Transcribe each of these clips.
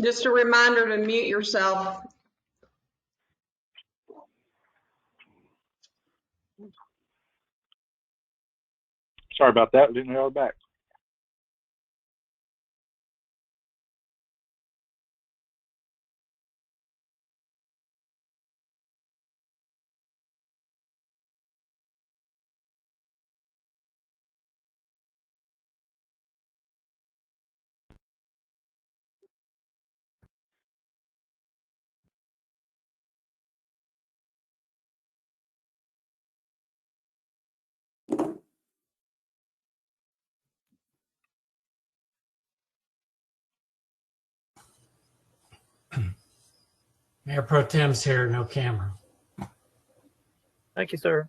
Just a reminder to mute yourself. Sorry about that. Didn't know I was back. Mayor Pro Tem's here, no camera. Thank you, sir.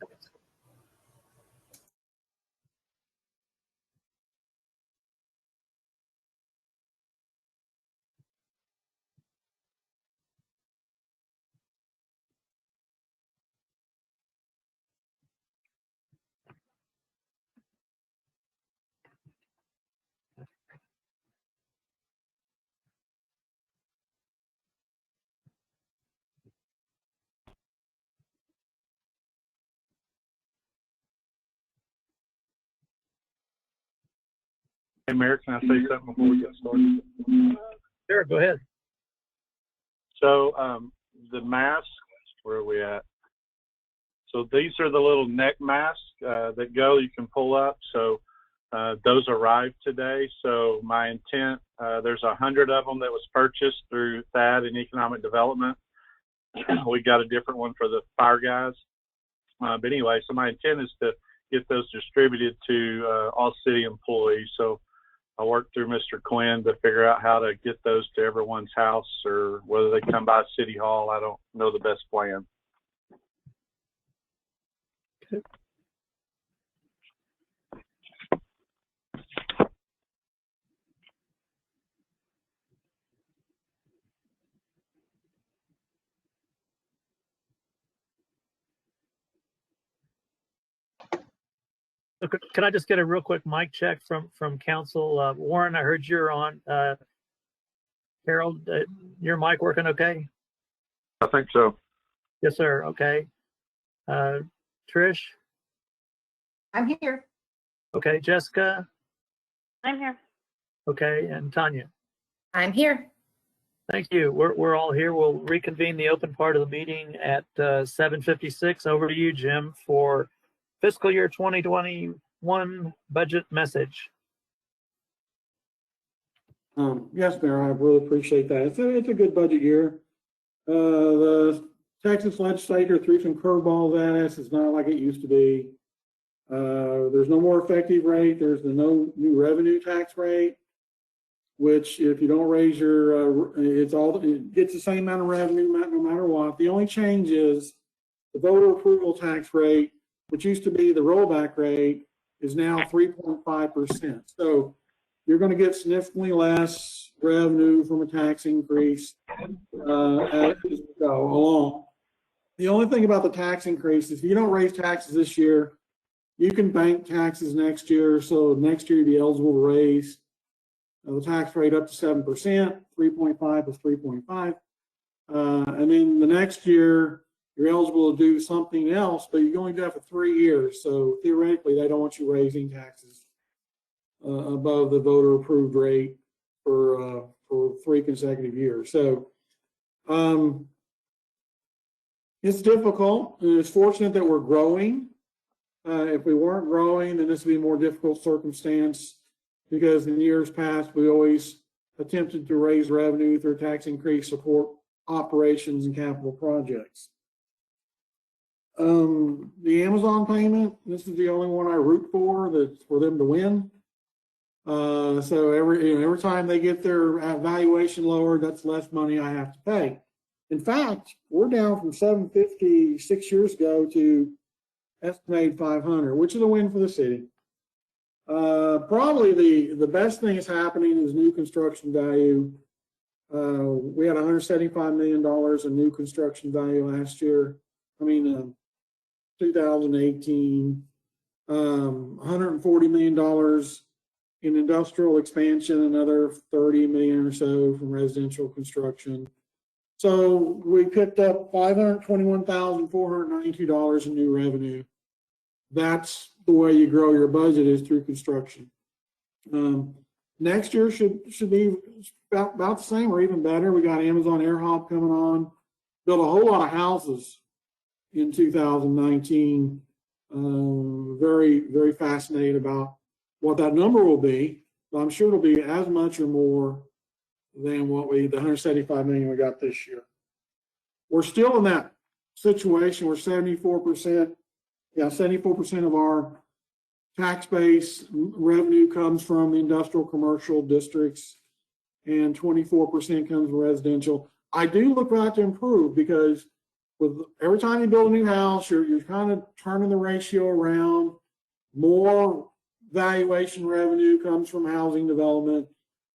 Hey, Mayor, can I say something before we get started? Sure, go ahead. So the masks, where are we at? So these are the little neck masks that you can pull up. So those arrived today. So my intent, there's 100 of them that was purchased through THAD and Economic Development. We got a different one for the fire guys. But anyway, so my intent is to get those distributed to all city employees. So I worked through Mr. Quinn to figure out how to get those to everyone's house, or whether they come by City Hall. I don't know the best plan. Okay. Okay, can I just get a real quick mic check from council? Warren, I heard you're on. Harold, your mic working okay? I think so. Yes, sir. Okay. Trish? I'm here. Okay. Jessica? I'm here. Okay. And Tanya? I'm here. Thank you. We're all here. We'll reconvene the open part of the meeting at 7:56. Over to you, Jim, for fiscal year 2021 budget message. Yes, Mayor, I really appreciate that. It's a good budget year. The Texas legislature threw some curveballs at us. It's not like it used to be. There's no more effective rate. There's no new revenue tax rate, which if you don't raise your, it gets the same amount of revenue no matter what. The only change is the voter approval tax rate, which used to be the rollback rate, is now 3.5%. So you're going to get significantly less revenue from a tax increase as we go along. The only thing about the tax increase is if you don't raise taxes this year, you can bank taxes next year. So next year you'll be eligible to raise the tax rate up to 7%, 3.5 plus 3.5. And then the next year, you're eligible to do something else, but you're going to do that for 3 years. So theoretically, they don't want you raising taxes above the voter approved rate for 3 consecutive years. So it's difficult. It's fortunate that we're growing. If we weren't growing, then this would be a more difficult circumstance, because in years past, we always attempted to raise revenue through tax increase, support operations and capital projects. The Amazon payment, this is the only one I root for, that's for them to win. So every time they get their valuation lowered, that's less money I have to pay. In fact, we're down from $750 6 years ago to estimated $500, which is a win for the city. Probably the best thing that's happening is new construction value. We had $175 million in new construction value last year. 2018. $140 million in industrial expansion, another 30 million or so from residential construction. So we picked up $521,492 in new revenue. That's the way you grow your budget, is through construction. Next year should be about the same or even better. We got Amazon AirHop coming on. Built a whole lot of houses in 2019. Very, very fascinated about what that number will be. But I'm sure it'll be as much or more than the 175 million we got this year. We're still in that situation where 74% of our tax base revenue comes from the industrial commercial districts and 24% comes from residential. I do look for that to improve, because with every time you build a new house, you're kind of turning the ratio around. More valuation revenue comes from housing development.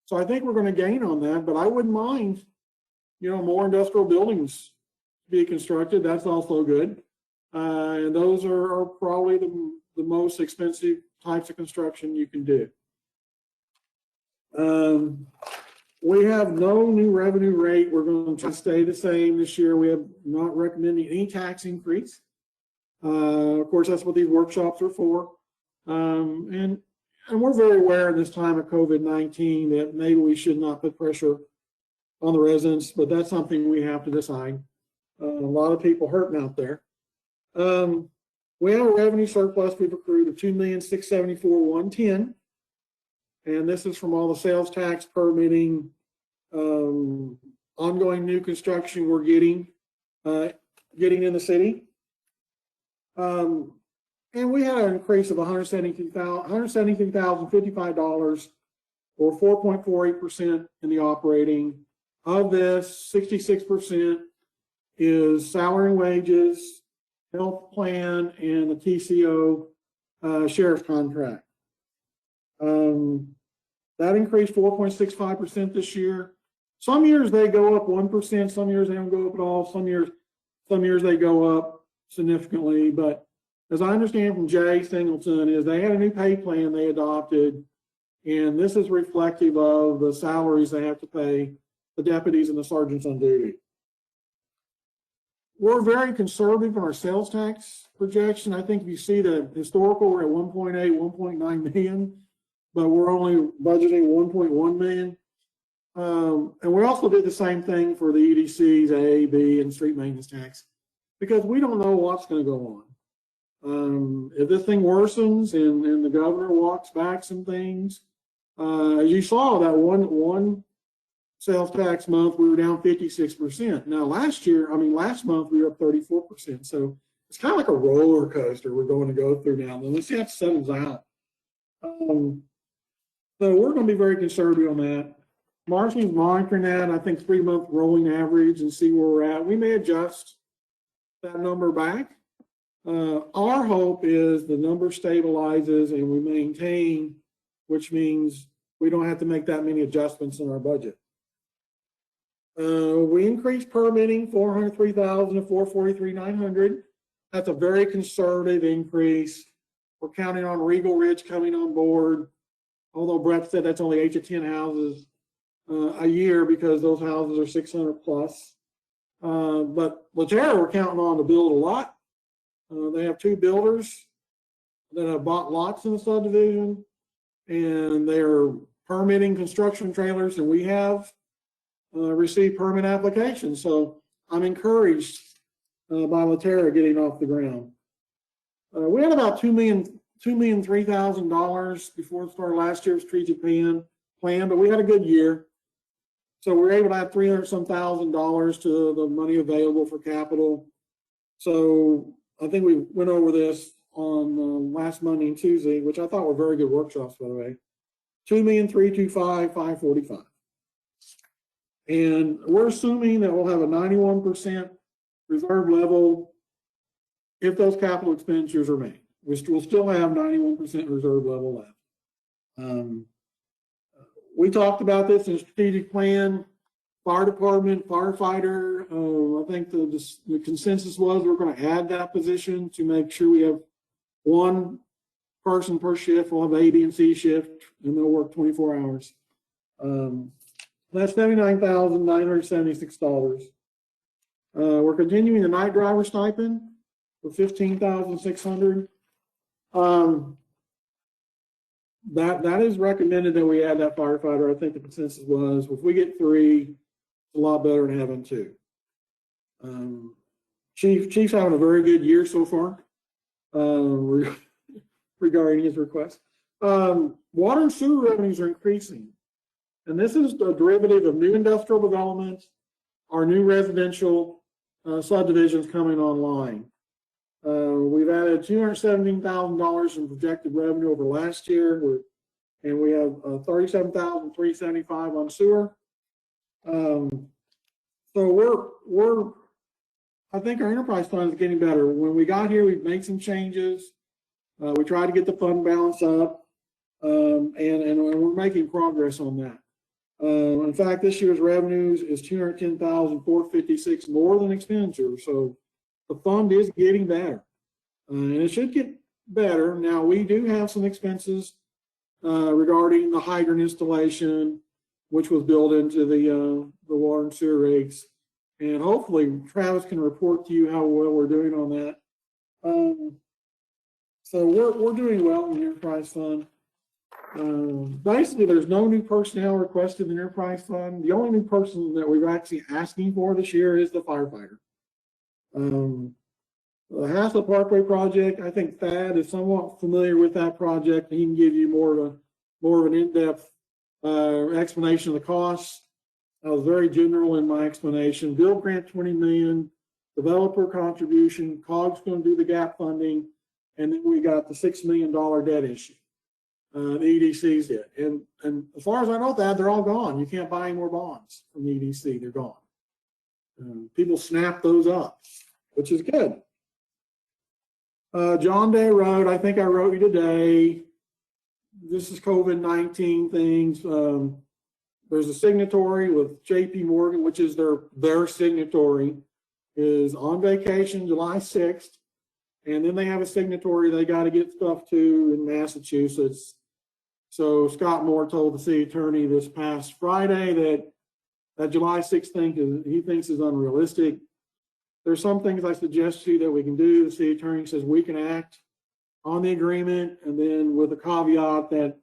So I think we're going to gain on that, but I wouldn't mind, more industrial buildings be constructed. That's also good. And those are probably the most expensive types of construction you can do. We have no new revenue rate. We're going to stay the same this year. We have not recommending any tax increase. Of course, that's what these workshops are for. And we're very aware in this time of COVID-19 that maybe we should not put pressure on the residents, but that's something we have to decide. A lot of people hurting out there. We have a revenue surplus we've accrued of $2,674,110. And this is from all the sales tax, permitting, ongoing new construction we're getting in the city. And we had an increase of $172,055, or 4.48% in the operating. Of this, 66% is salary and wages, health plan, and the TCO sheriff's contract. That increased 4.65% this year. Some years they go up 1%, some years they don't go up at all, some years they go up significantly. But as I understand from Jay Singleton, is they had a new pay plan they adopted, and this is reflective of the salaries they have to pay the deputies and the sergeants on duty. We're very conservative in our sales tax projection. I think if you see the historical, we're at 1.8, 1.9 million. But we're only budgeting 1.1 million. And we also did the same thing for the EDCs, A, B, and street maintenance tax, because we don't know what's going to go on. If this thing worsens and the governor walks back some things, as you saw, that one sales tax month, we were down 56%. Now last month we were up 34%. So it's kind of like a roller coaster we're going to go through now. Then let's see how it settles out. So we're going to be very conservative on that. Marcy's monitoring that, I think 3-month rolling average, and see where we're at. We may adjust that number back. Our hope is the number stabilizes and we maintain, which means we don't have to make that many adjustments in our budget. We increased permitting 403,000 to 443,900. That's a very conservative increase. We're counting on Regal Ridge coming on board. Although Brett said that's only 8 to 10 houses a year, because those houses are 600 plus. But Laterra, we're counting on to build a lot. They have 2 builders that have bought lots in the subdivision, and they're permitting construction trailers, and we have received permit applications. So I'm encouraged by Laterra getting off the ground. We had about $2,003,000 before the start of last year's strategic plan, but we had a good year. So we were able to have $300,000 to the money available for capital. So I think we went over this on last Monday and Tuesday, which I thought were very good workshops, by the way. $2,325,545. And we're assuming that we'll have a 91% reserve level if those capital expenditures are made. We'll still have 91% reserve level left. We talked about this in strategic plan, fire department, firefighter. I think the consensus was we're going to add that position to make sure we have one person per shift. We'll have A, B, and C shift, and they'll work 24 hours. That's $79,976. We're continuing the night driver stipend for $15,600. That is recommended that we add that firefighter. I think the consensus was if we get 3, it's a lot better than having 2. Chief's having a very good year so far regarding his request. Water and sewer revenues are increasing, and this is a derivative of new industrial developments, our new residential subdivisions coming online. We've added $217,000 in projected revenue over last year, and we have $37,375 on sewer. So I think our enterprise fund is getting better. When we got here, we've made some changes. We tried to get the fund balance up, and we're making progress on that. In fact, this year's revenues is $210,456 more than expenditure. So the fund is getting better, and it should get better. Now, we do have some expenses regarding the hydrant installation, which was built into the water and sewer rates. And hopefully Travis can report to you how well we're doing on that. So we're doing well in the enterprise fund. Basically, there's no new personnel requested in the enterprise fund. The only new person that we're actually asking for this year is the firefighter. The Haslet Parkway project, I think Thad is somewhat familiar with that project. He can give you more of an in-depth explanation of the costs. I was very general in my explanation. Bill grant $20 million, developer contribution, COG's going to do the gap funding, and then we got the $6 million debt issue. The EDCs did, and as far as I know, Thad, they're all gone. You can't buy any more bonds from the EDC. They're gone. People snap those up, which is good. John Day Road, I think I wrote you today. This is COVID-19 things. There's a signatory with JP Morgan, which is their signatory, is on vacation July 6th. And then they have a signatory they got to get stuff to in Massachusetts. So Scott Moore told the city attorney this past Friday that July 6th thing he thinks is unrealistic. There's some things I suggest to you that we can do. The city attorney says we can act on the agreement, and then with a caveat that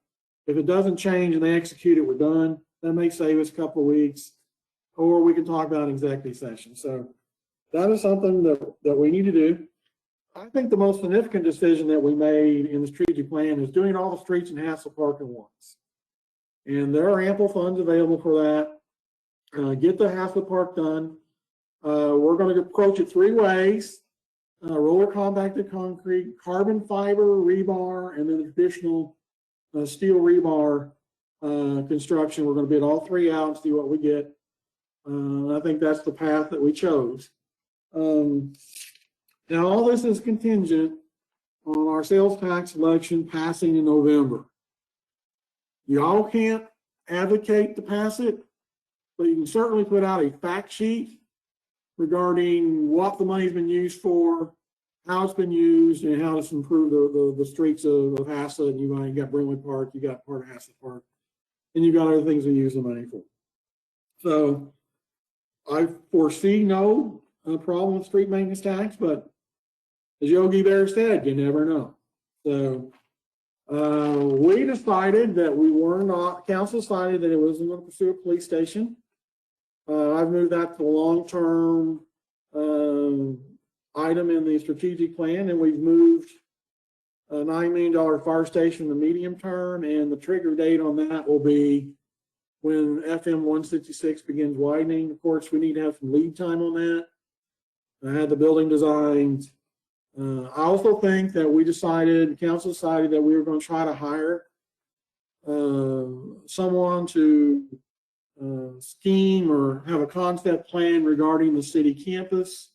if it doesn't change and they execute it, we're done. That may save us a couple of weeks, or we can talk about an executive session. So that is something that we need to do. I think the most significant decision that we made in the strategic plan is doing all the streets in Haslet Park at once. And there are ample funds available for that. Get the Haslet Park done. We're going to approach it 3 ways. Roller compacted concrete, carbon fiber rebar, and then additional steel rebar construction. We're going to bid all 3 out and see what we get. I think that's the path that we chose. Now, all this is contingent on our sales tax election passing in November. Y'all can't advocate to pass it, but you can certainly put out a fact sheet regarding what the money's been used for, how it's been used, and how it's improved the streets of Haslet. You got Brentwood Park, you got part of Haslet Park, and you got other things we use the money for. So I foresee no problem with street maintenance tax, but as Yogi Bear said, you never know. So we decided that we were not, council decided that it wasn't going to pursue a police station. I've moved that to a long-term item in the strategic plan, and we've moved a $9 million fire station in the medium term, and the trigger date on that will be when FM 166 begins widening. Of course, we need to have some lead time on that. I had the building designed. I also think that council decided that we were going to try to hire someone to scheme or have a concept plan regarding the city campus.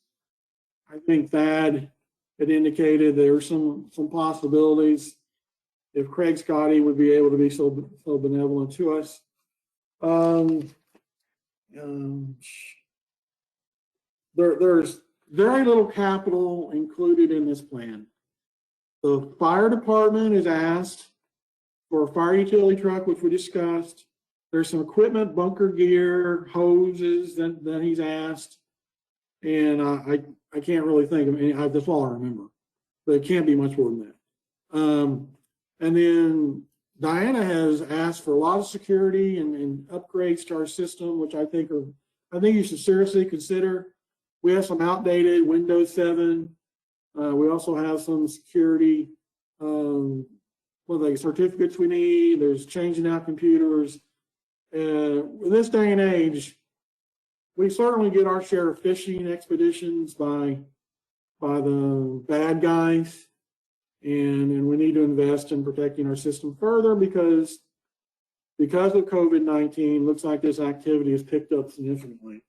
I think Thad had indicated there were some possibilities. if Craig Scotty would be able to be so benevolent to us. There's very little capital included in this plan. The fire department is asked for a fire utility truck, which we discussed. There's some equipment, bunker gear, hoses that he's asked. And I can't really think of any, that's all I remember. But it can't be much more than that. And then Diana has asked for a lot of security and upgrades to our system, which I think you should seriously consider. We have some outdated Windows 7. We also have some security, certificates we need. There's changing out computers. In this day and age, we certainly get our share of phishing expeditions by the bad guys. And we need to invest in protecting our system further because of COVID-19, looks like this activity has picked up significantly.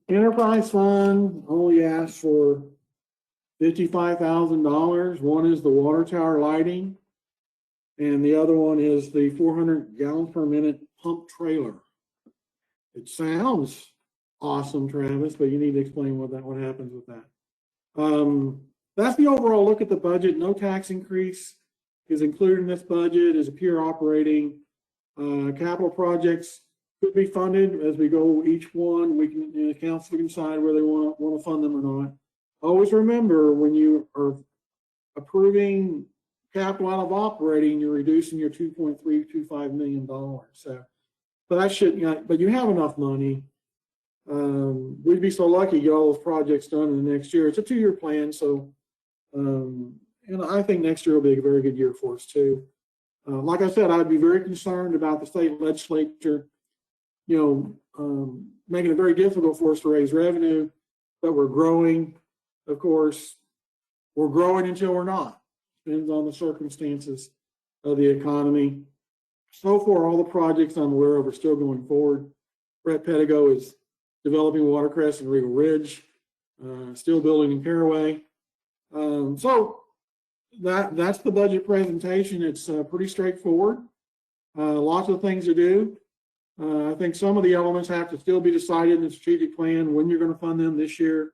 Enterprise fund only asked for $55,000. One is the water tower lighting, and the other one is the 400 gallons per minute pump trailer. It sounds awesome, Travis, but you need to explain what happens with that. That's the overall look at the budget. No tax increase is included in this budget. Is a pure operating. Capital projects could be funded as we go each one. We can, the council can decide whether they want to fund them or not. Always remember, when you are approving capital out of operating, you're reducing your $2.325 million. So, but that should, but you have enough money. We'd be so lucky to get all those projects done in the next year. It's a 2-year plan, so I think next year will be a very good year for us too. Like I said, I'd be very concerned about the state legislature, making it very difficult for us to raise revenue, but we're growing. Of course, we're growing until we're not. Depends on the circumstances of the economy. So far, all the projects I'm aware of are still going forward. Brett Pedigo is developing Watercrest and Regal Ridge, still building in Caraway. So that's the budget presentation. It's pretty straightforward. Lots of things to do. I think some of the elements have to still be decided in the strategic plan, when you're going to fund them this year,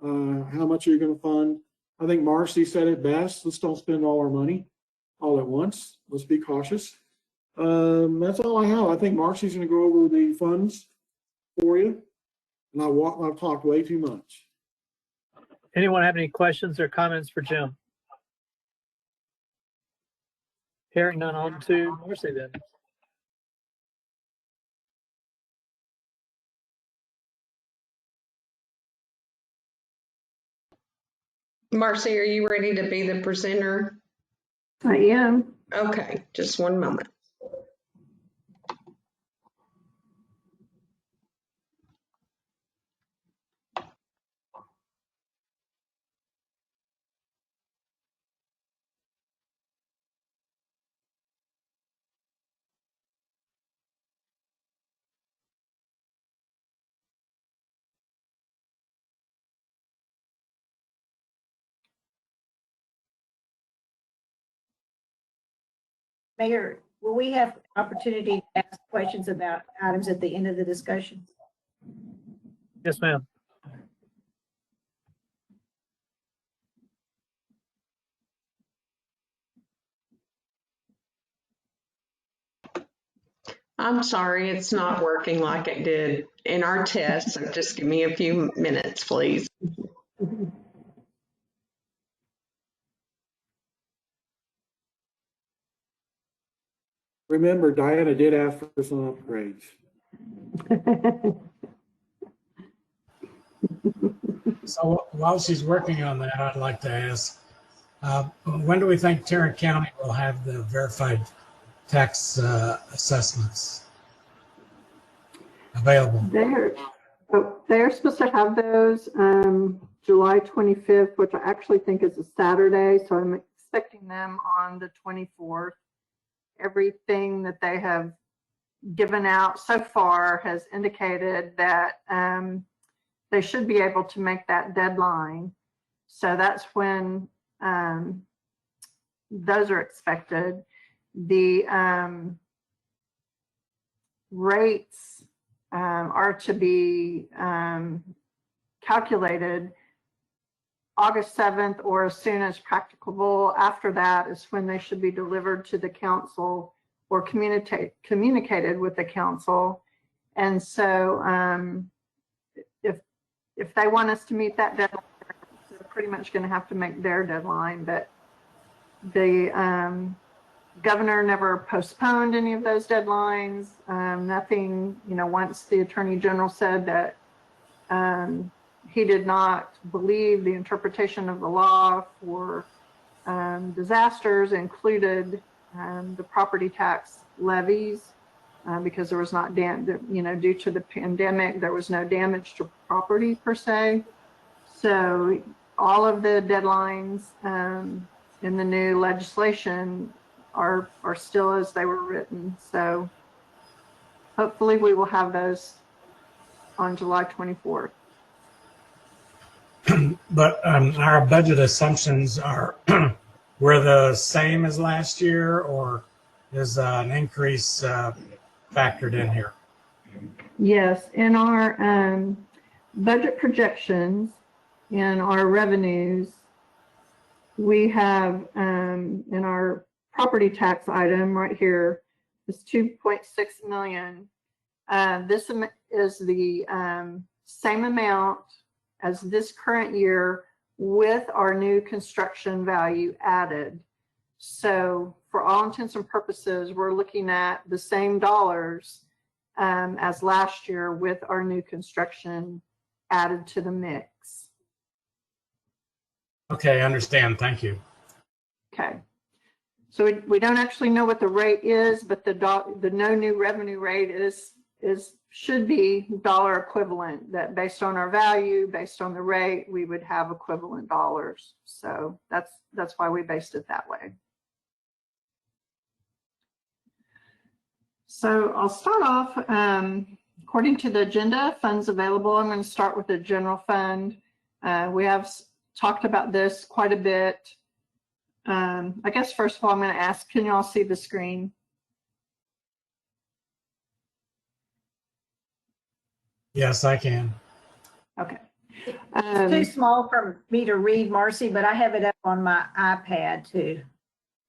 how much you're going to fund. I think Marcy said it best. Let's don't spend all our money all at once. Let's be cautious. That's all I have. I think Marcy's going to go over the funds for you. And I've talked way too much. Anyone have any questions or comments for Jim? Hearing none, on to Marcy then. Marcy, are you ready to be the presenter? I am. Okay, just one moment. Mayor, will we have opportunity to ask questions about items at the end of the discussion? Yes, ma'am. I'm sorry, it's not working like it did in our test, so just give me a few minutes, please. Remember, Diana did ask for some upgrades. So while she's working on that, I'd like to ask, when do we think Tarrant County will have the verified tax assessments available? They're supposed to have those July 25th, which I actually think is a Saturday. So I'm expecting them on the 24th. Everything that they have given out so far has indicated that they should be able to make that deadline. So that's when those are expected. The rates are to be calculated August 7th or as soon as practicable. After that is when they should be delivered to the council or communicated with the council. And so if they want us to meet that deadline, they're pretty much going to have to make their deadline. But the governor never postponed any of those deadlines. Nothing, once the Attorney General said that he did not believe the interpretation of the law for disasters included the property tax levies because there was not, due to the pandemic, there was no damage to property per se. So all of the deadlines in the new legislation are still as they were written. So hopefully we will have those on July 24th. But our budget assumptions are were the same as last year, or is an increase factored in here? Yes, in our budget projections and our revenues, we have in our property tax item right here is 2.6 million. This is the same amount as this current year with our new construction value added. So for all intents and purposes, we're looking at the same dollars as last year with our new construction added to the mix. Okay, I understand. Thank you. Okay. So we don't actually know what the rate is, but the no new revenue rate should be dollar equivalent, that based on our value, based on the rate, we would have equivalent dollars. So that's why we based it that way. So I'll start off, according to the agenda, funds available. I'm going to start with the general fund. We have talked about this quite a bit. I guess first of all, I'm going to ask, can you all see the screen? Yes, I can. Okay. It's too small for me to read, Marcy, but I have it up on my iPad too.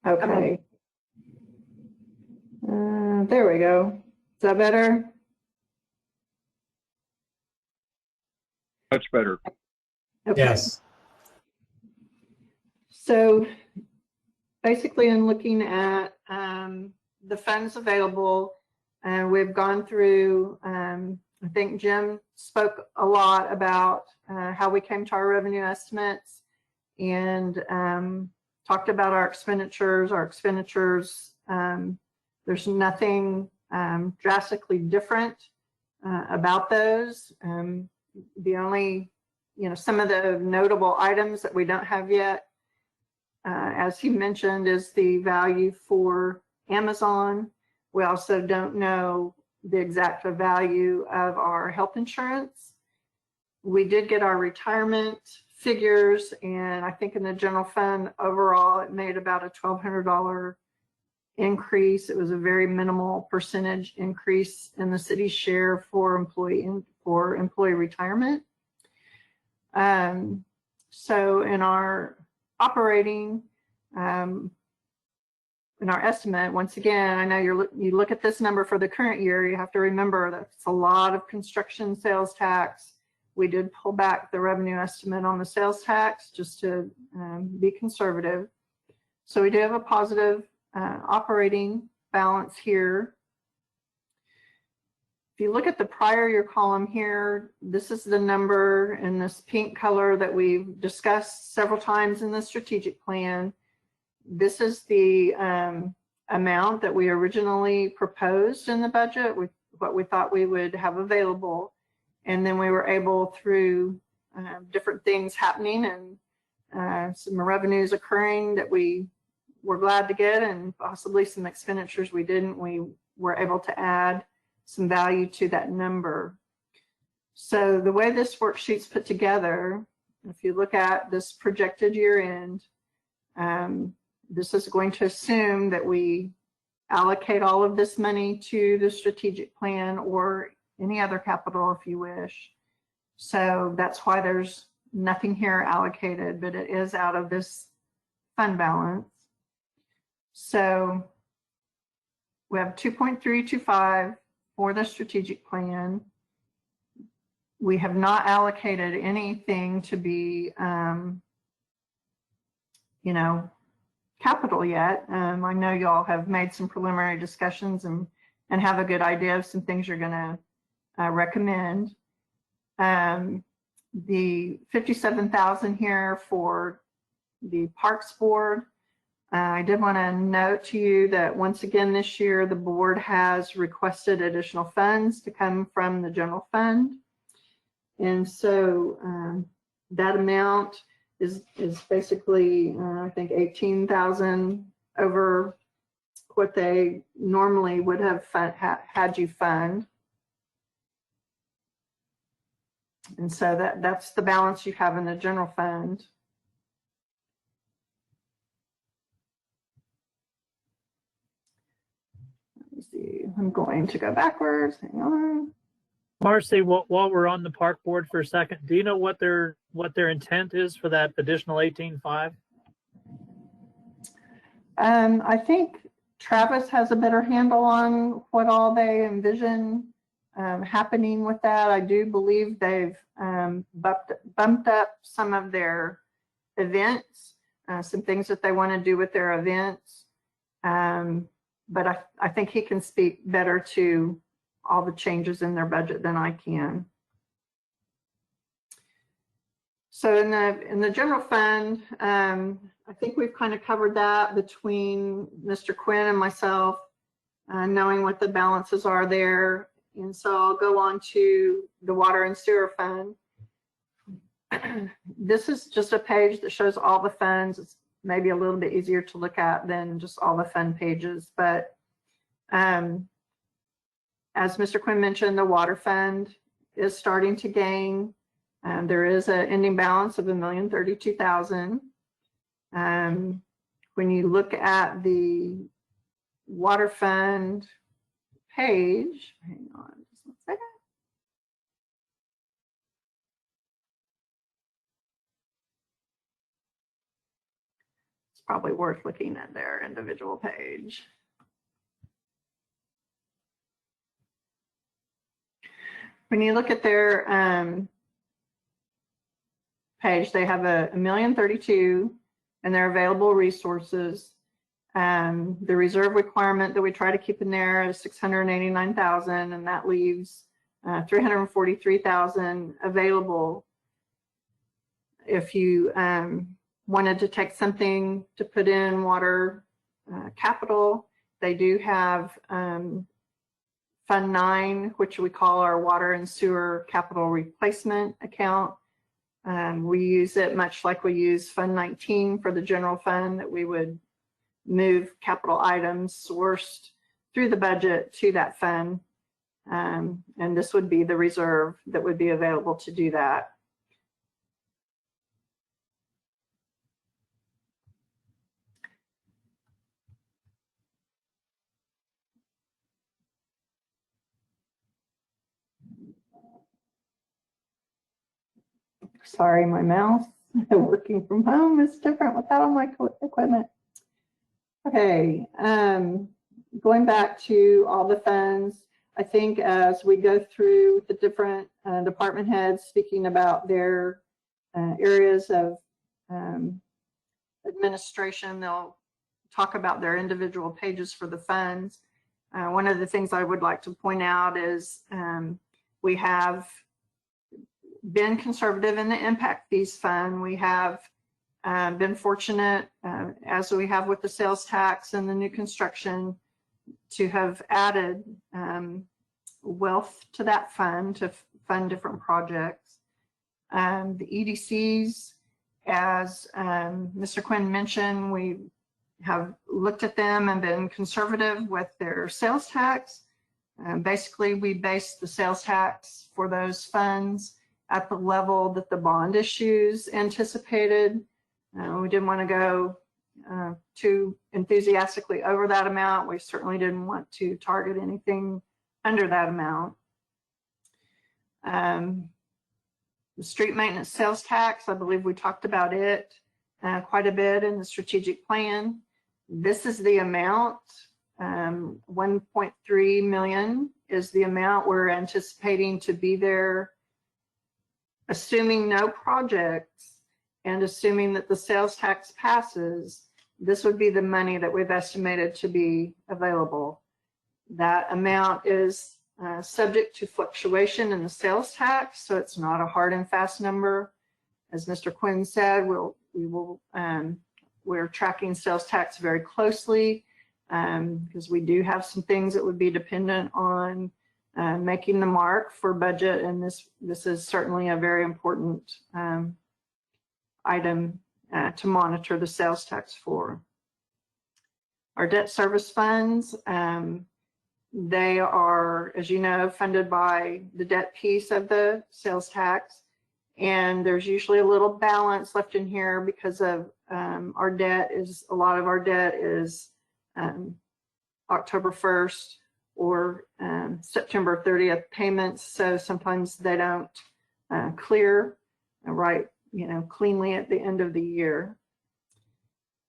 Okay. There we go. Is that better? Much better. Okay. Yes. So basically, in looking at the funds available, we've gone through, I think Jim spoke a lot about how we came to our revenue estimates and talked about our expenditures. Our expenditures, there's nothing drastically different about those. The only, some of the notable items that we don't have yet, as he mentioned, is the value for Amazon. We also don't know the exact value of our health insurance. We did get our retirement figures, and I think in the general fund overall, it made about a $1,200 increase. It was a very minimal percentage increase in the city's share for employee retirement. So in our operating, in our estimate, once again, I know you look at this number for the current year, you have to remember that it's a lot of construction sales tax. We did pull back the revenue estimate on the sales tax just to be conservative. So we do have a positive operating balance here. If you look at the prior year column here, this is the number in this pink color that we've discussed several times in the strategic plan. This is the amount that we originally proposed in the budget, with what we thought we would have available. And then we were able, through different things happening and some revenues occurring that we were glad to get, and possibly some expenditures we didn't, we were able to add some value to that number. So the way this worksheet's put together, if you look at this projected year end, this is going to assume that we allocate all of this money to the strategic plan or any other capital if you wish. So that's why there's nothing here allocated, but it is out of this fund balance. So we have 2.325 for the strategic plan. We have not allocated anything to be, capital yet. I know y'all have made some preliminary discussions and have a good idea of some things you're going to recommend. The 57,000 here for the Parks Board. I did want to note to you that once again this year the board has requested additional funds to come from the general fund, and so that amount is basically I think 18,000 over what they normally would have had you fund. And so that's the balance you have in the general fund. Let me see, I'm going to go backwards, hang on. Marcy, while we're on the park board for a second, do you know what their intent is for that additional 18.5? I think Travis has a better handle on what all they envision happening with that. I do believe they've bumped up some of their events, some things that they want to do with their events. But I think he can speak better to all the changes in their budget than I can. So in the general fund, I think we've kind of covered that between Mr. Quinn and myself, knowing what the balances are there. And so I'll go on to the water and sewer fund. This is just a page that shows all the funds. It's maybe a little bit easier to look at than just all the fund pages. But as Mr. Quinn mentioned, the water fund is starting to gain. There is an ending balance of $1,032,000. When you look at the water fund page, hang on just one second. It's probably worth looking at their individual page. When you look at their page, they have $1,032,000 and their available resources. The reserve requirement that we try to keep in there is $689,000, and that leaves $343,000 available if you wanted to take something to put in water capital. They do have Fund 9, which we call our water and sewer capital replacement account. We use it much like we use Fund 19 for the general fund, that we would move capital items sourced through the budget to that fund. And this would be the reserve that would be available to do that. Sorry, my mouse working from home is different without all my equipment. Okay, going back to all the funds, I think as we go through the different department heads speaking about their areas of administration, they'll talk about their individual pages for the funds. One of the things I would like to point out is we have been conservative in the impact fees fund. We have been fortunate, as we have with the sales tax and the new construction, to have added wealth to that fund to fund different projects. The EDCs, as Mr. Quinn mentioned, we have looked at them and been conservative with their sales tax. Basically, we base the sales tax for those funds at the level that the bond issues anticipated. We didn't want to go too enthusiastically over that amount. We certainly didn't want to target anything under that amount. The street maintenance sales tax, I believe we talked about it quite a bit in the strategic plan. This is the amount, 1.3 million is the amount we're anticipating to be there, assuming no projects and assuming that the sales tax passes. This would be the money that we've estimated to be available. That amount is subject to fluctuation in the sales tax, so it's not a hard and fast number. As Mr. Quinn said, we're tracking sales tax very closely because we do have some things that would be dependent on making the mark for budget, and this is certainly a very important item to monitor the sales tax for. Our debt service funds, they are, as you know, funded by the debt piece of the sales tax, and there's usually a little balance left in here because of our debt is, a lot of our debt is October 1st or September 30th payments, so sometimes they don't clear right, cleanly at the end of the year.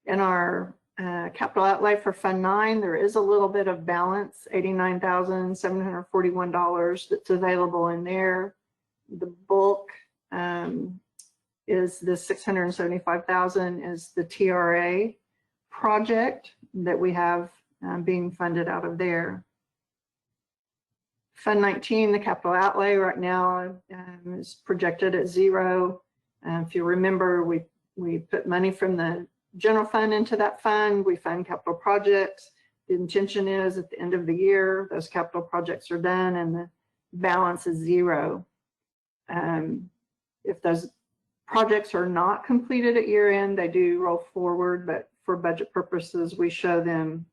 In our capital outlay for Fund 9, there is a little bit of balance, $89,741 that's available in there. The bulk is the $675,000 is the TRA project that we have being funded out of there. Fund 19, the capital outlay right now is projected at zero. If you remember, we put money from the general fund into that fund. We fund capital projects. The intention is at the end of the year, those capital projects are done and the balance is zero. If those projects are not completed at year end, they do roll forward, but for budget purposes, we show them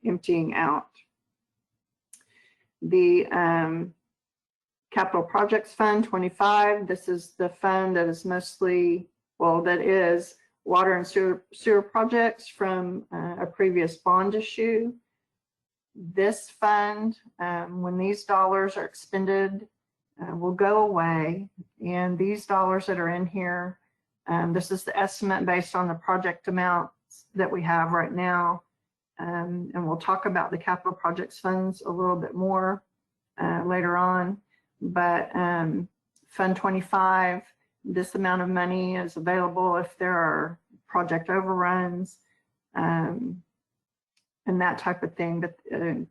emptying out. The Capital Projects Fund 25, this is the fund that is mostly, well, that is water and sewer projects from a previous bond issue. This fund, when these dollars are expended, will go away. And these dollars that are in here, this is the estimate based on the project amounts that we have right now. And we'll talk about the capital projects funds a little bit more later on. But Fund 25, this amount of money is available if there are project overruns and that type of thing. But, and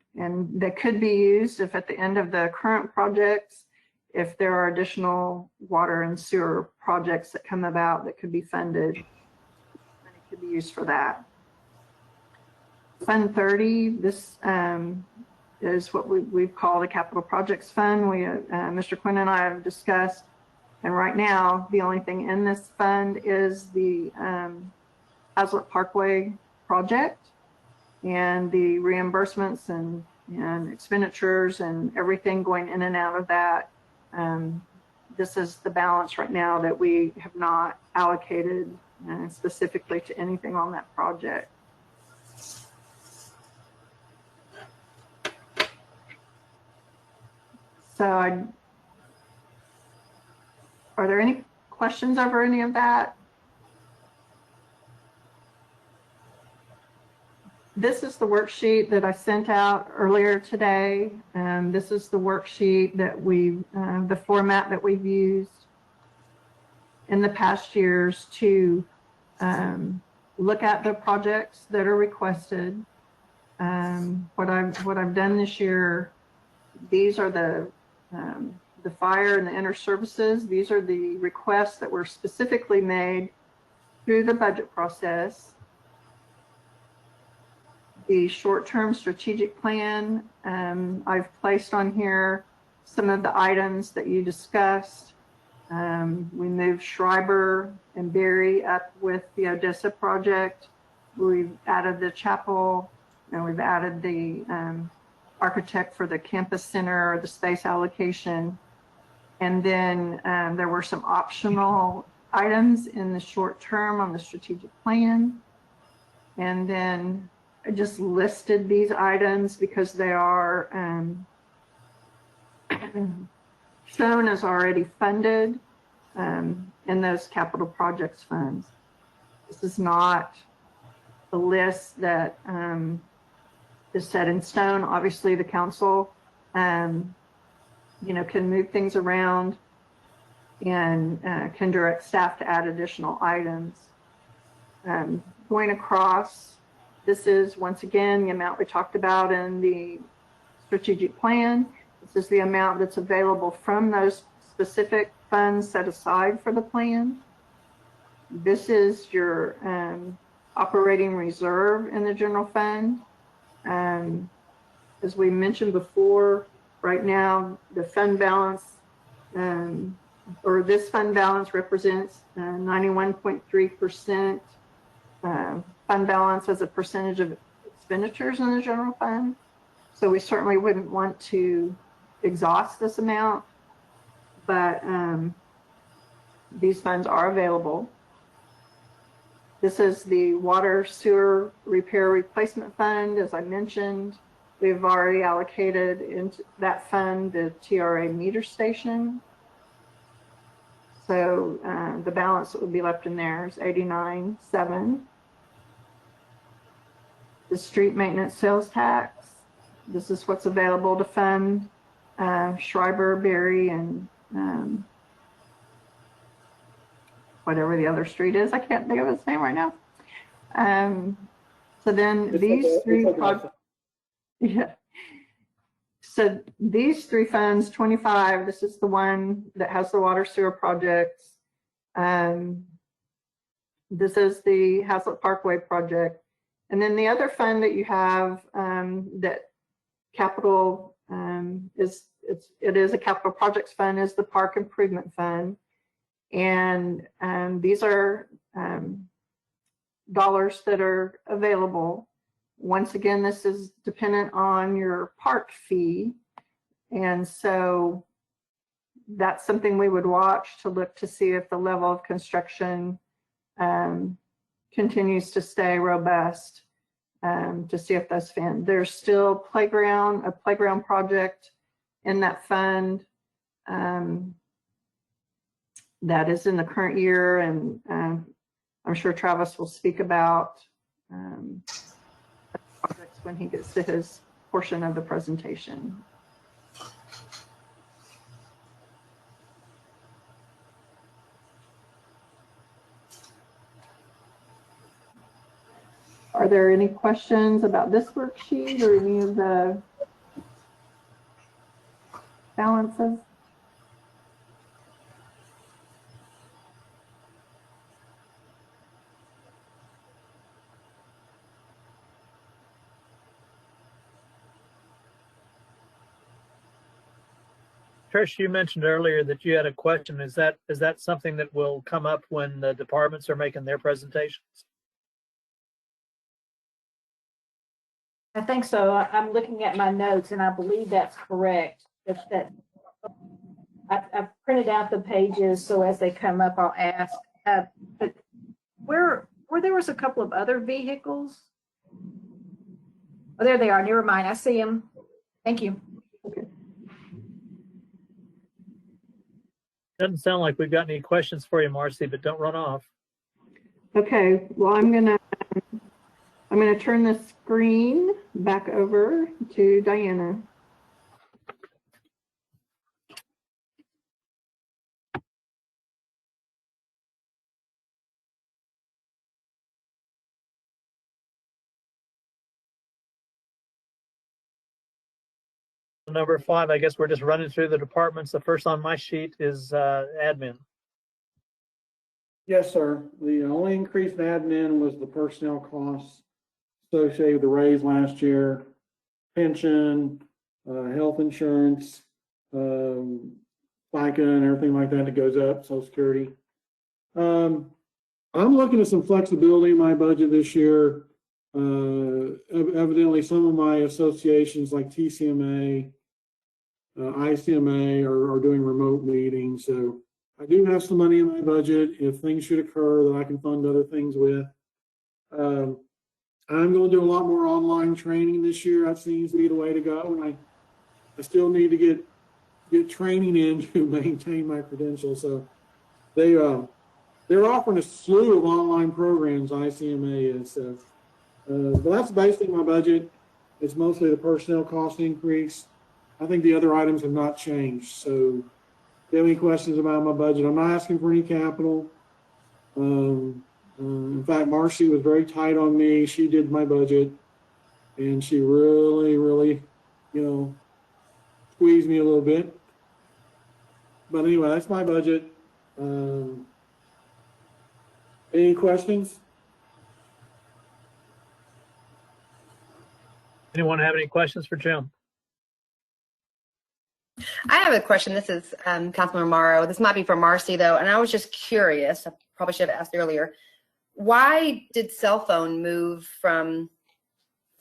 that could be used if at the end of the current projects, if there are additional water and sewer projects that come about that could be funded, and it could be used for that. Fund 30, this is what we've called a capital projects fund. Mr. Quinn and I have discussed, and right now the only thing in this fund is the Haslet Parkway project and the reimbursements and expenditures and everything going in and out of that. This is the balance right now that we have not allocated specifically to anything on that project. So are there any questions over any of that? This is the worksheet that I sent out earlier today. This is the worksheet that the format that we've used in the past years to look at the projects that are requested. What I've done this year, these are the fire and the inter services. These are the requests that were specifically made through the budget process. The short-term strategic plan, I've placed on here some of the items that you discussed. We moved Schreiber and Berry up with the Odessa project. We've added the chapel, and we've added the architect for the campus center or the space allocation. And then there were some optional items in the short term on the strategic plan. And then I just listed these items because they are shown as already funded in those capital projects funds. This is not a list that is set in stone. Obviously, the council, can move things around and can direct staff to add additional items. Going across, this is once again the amount we talked about in the strategic plan. This is the amount that's available from those specific funds set aside for the plan. This is your operating reserve in the general fund. As we mentioned before, right now the fund balance, or this fund balance represents 91.3% fund balance as a percentage of expenditures in the general fund. So we certainly wouldn't want to exhaust this amount, but these funds are available. This is the water sewer repair replacement fund. As I mentioned, we've already allocated into that fund the TRA meter station. So the balance that would be left in there is 89.7. The street maintenance sales tax. This is what's available to fund Schreiber, Berry, and whatever the other street is. I can't think of its name right now. So then these three projects, yeah. So these three funds, 25, this is the one that has the water sewer projects. This is the Haslet Parkway project. And then the other fund that you have that capital it is a capital projects fund, is the Park Improvement Fund. And these are dollars that are available. Once again, this is dependent on your park fee. And so that's something we would watch to look to see if the level of construction continues to stay robust, to see if that's fun. There's still a playground project in that fund that is in the current year, and I'm sure Travis will speak about projects when he gets to his portion of the presentation. Are there any questions about this worksheet or any of the balances? Trish, you mentioned earlier that you had a question. Is that something that will come up when the departments are making their presentations? I think so. I'm looking at my notes and I believe that's correct. I've printed out the pages, so as they come up, I'll ask. But where there was a couple of other vehicles. Oh, there they are. Never mind. I see them. Thank you. Okay. Doesn't sound like we've got any questions for you, Marcy, but don't run off. Okay. Well, I'm gonna turn the screen back over to Diana. Number 5, I guess we're just running through the departments. The first on my sheet is admin. Yes, sir. The only increase in admin was the personnel costs associated with the raise last year, pension, health insurance, FICA and everything like that goes up, Social Security. I'm looking at some flexibility in my budget this year. Evidently, some of my associations like TCMA ICMA are doing remote meetings. So I do have some money in my budget if things should occur that I can fund other things with. I'm going to do a lot more online training this year. That seems to be the way to go. And I still need to get training in to maintain my credentials. So they're offering a slew of online programs, ICMA is. So, but that's basically my budget. It's mostly the personnel cost increase. I think the other items have not changed. So if you have any questions about my budget, I'm not asking for any capital. In fact, Marcy was very tight on me. She did my budget, and she really, really, squeezed me a little bit. But anyway, that's my budget. Any questions? Anyone have any questions for Jim? I have a question. This is Councilman Morrow. This might be for Marcy, though, and I was just curious. I probably should have asked earlier. Why did cell phone move from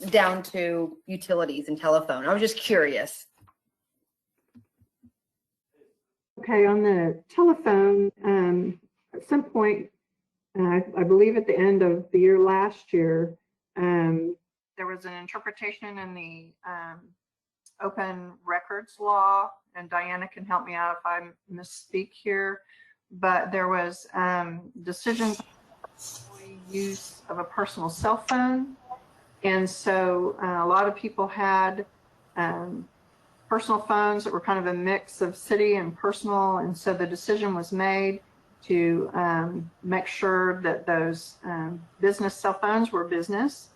down to utilities and telephone? I was just curious. Okay, on the telephone, at some point, I believe at the end of the year last year, there was an interpretation in the open records law, and Diana can help me out if I misspeak here, but there was decisions on use of a personal cell phone. And so a lot of people had personal phones that were kind of a mix of city and personal. And so the decision was made to make sure that those business cell phones were business.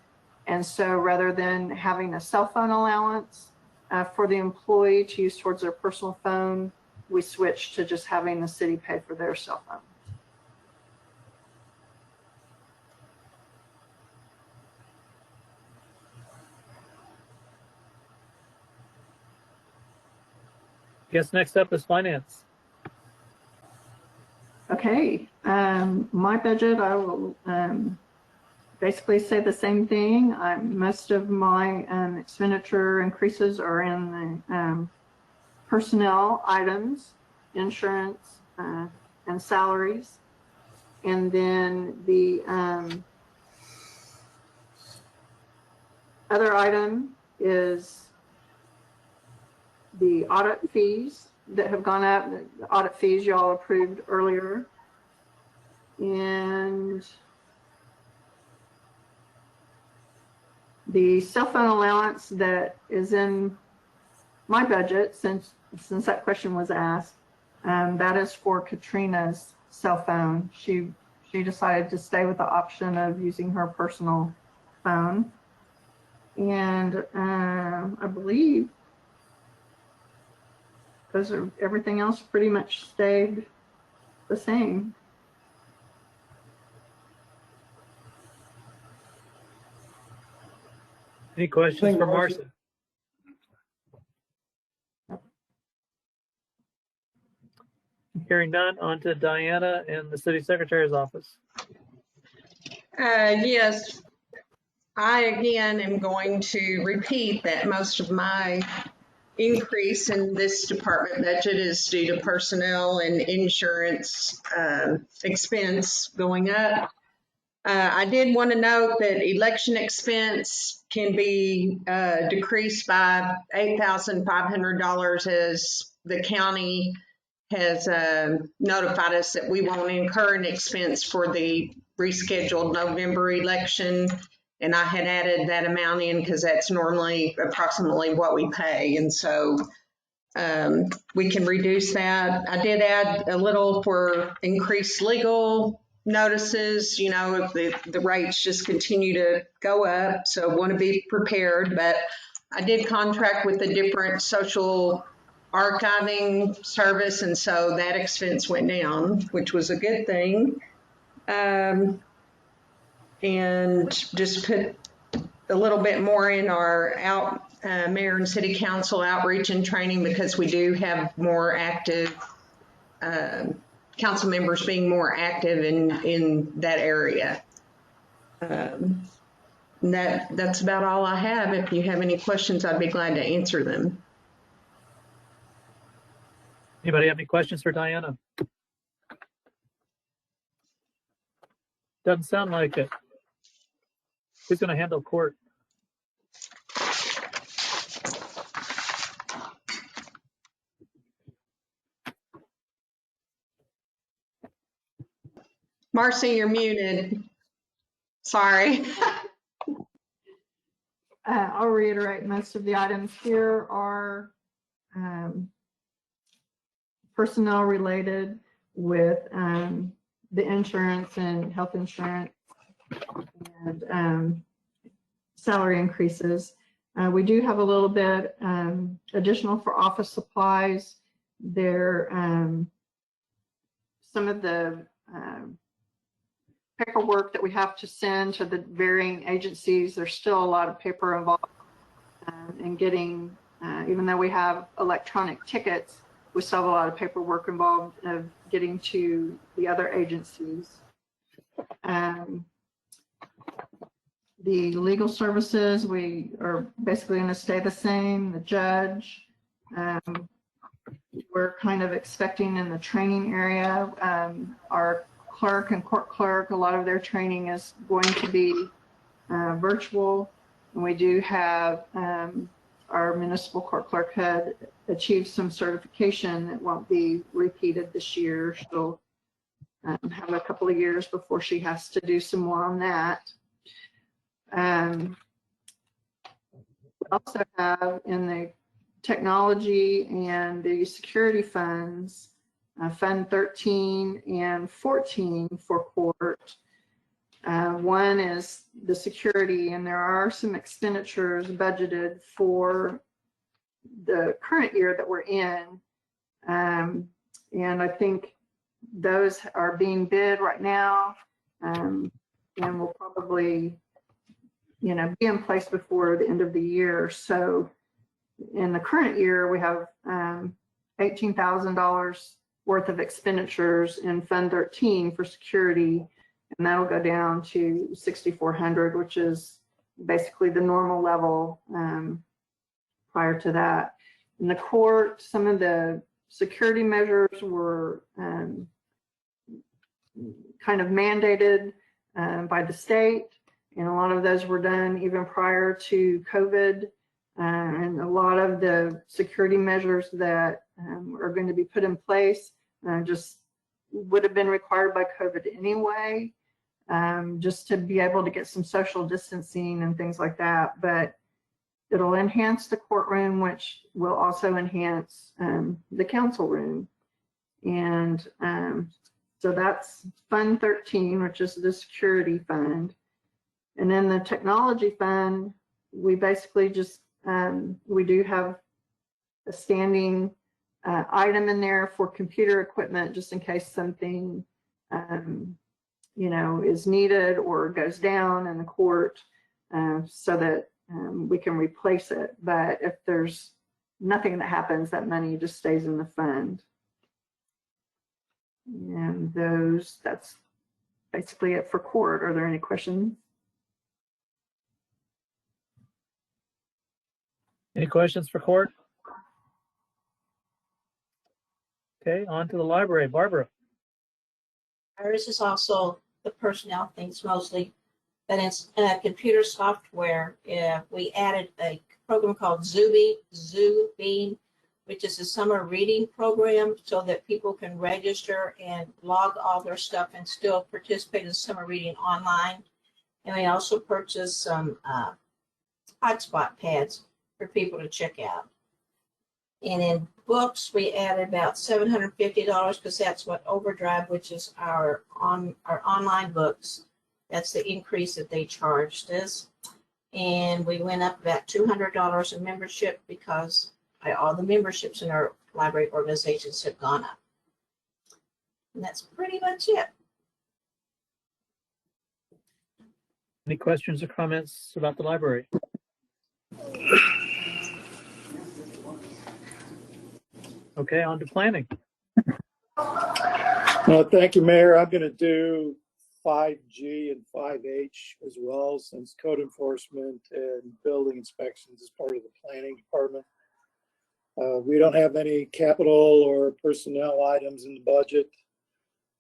And so rather than having a cell phone allowance for the employee to use towards their personal phone, we switched to just having the city pay for their cell phone. Guess next up is finance. Okay, my budget, I will basically say the same thing. Most of my expenditure increases are in the personnel items, insurance, and salaries. And then the other item is the audit fees that have gone up, the audit fees y'all approved earlier. And the cell phone allowance that is in my budget, since that question was asked, that is for Katrina's cell phone. She decided to stay with the option of using her personal phone. And I believe everything else pretty much stayed the same. Any questions for Marcy? Hearing none, on to Diana in the City Secretary's office. Yes, I again am going to repeat that most of my increase in this department budget is due to personnel and insurance expense going up. I did want to note that election expense can be decreased by $8,500 as the county has notified us that we won't incur an expense for the rescheduled November election. And I had added that amount in because that's normally approximately what we pay. And so we can reduce that. I did add a little for increased legal notices, if the rates just continue to go up. So I want to be prepared, but I did contract with a different social archiving service. And so that expense went down, which was a good thing. And just put a little bit more in our mayor and city council outreach and training because we do have more active council members being more active in that area. That's about all I have. If you have any questions, I'd be glad to answer them. Anybody have any questions for Diana? Doesn't sound like it. Who's going to handle court? Marcy, you're muted. Sorry. I'll reiterate, most of the items here are personnel related with the insurance and health insurance and salary increases. We do have a little bit additional for office supplies. There, some of the paperwork that we have to send to the varying agencies, there's still a lot of paper involved in getting, even though we have electronic tickets, we still have a lot of paperwork involved of getting to the other agencies. The legal services, we are basically going to stay the same. The judge, we're kind of expecting in the training area, our clerk and court clerk, a lot of their training is going to be virtual. And we do have our municipal court clerk had achieved some certification that won't be repeated this year. She'll have a couple of years before she has to do some more on that. We also have in the technology and the security funds, Fund 13 and 14 for court. One is the security, and there are some expenditures budgeted for the current year that we're in. And I think those are being bid right now, and will probably, be in place before the end of the year. So in the current year, we have $18,000 worth of expenditures in Fund 13 for security, and that'll go down to $6,400, which is basically the normal level prior to that. In the court, some of the security measures were kind of mandated by the state, and a lot of those were done even prior to COVID. And a lot of the security measures that are going to be put in place just would have been required by COVID anyway, just to be able to get some social distancing and things like that. But it'll enhance the courtroom, which will also enhance the council room. And so that's Fund 13, which is the security fund. And then the technology fund, we basically just, we do have a standing item in there for computer equipment, just in case something, is needed or goes down in the court, so that we can replace it. But if there's nothing that happens, that money just stays in the fund. And that's basically it for court. Are there any questions? Any questions for court? Okay, on to the library. Barbara. Ours is also the personnel things mostly, but it's computer software. We added a program called Zubeam, which is a summer reading program so that people can register and log all their stuff and still participate in summer reading online. And we also purchased some hotspot pads for people to check out. And in books, we added about $750 because that's what Overdrive, which is our online books, that's the increase that they charged us. And we went up about $200 in membership because all the memberships in our library organizations have gone up. And that's pretty much it. Any questions or comments about the library? Okay, on to planning. Thank you, Mayor. I'm going to do 5G and 5H as well, since code enforcement and building inspections is part of the planning department. We don't have any capital or personnel items in the budget.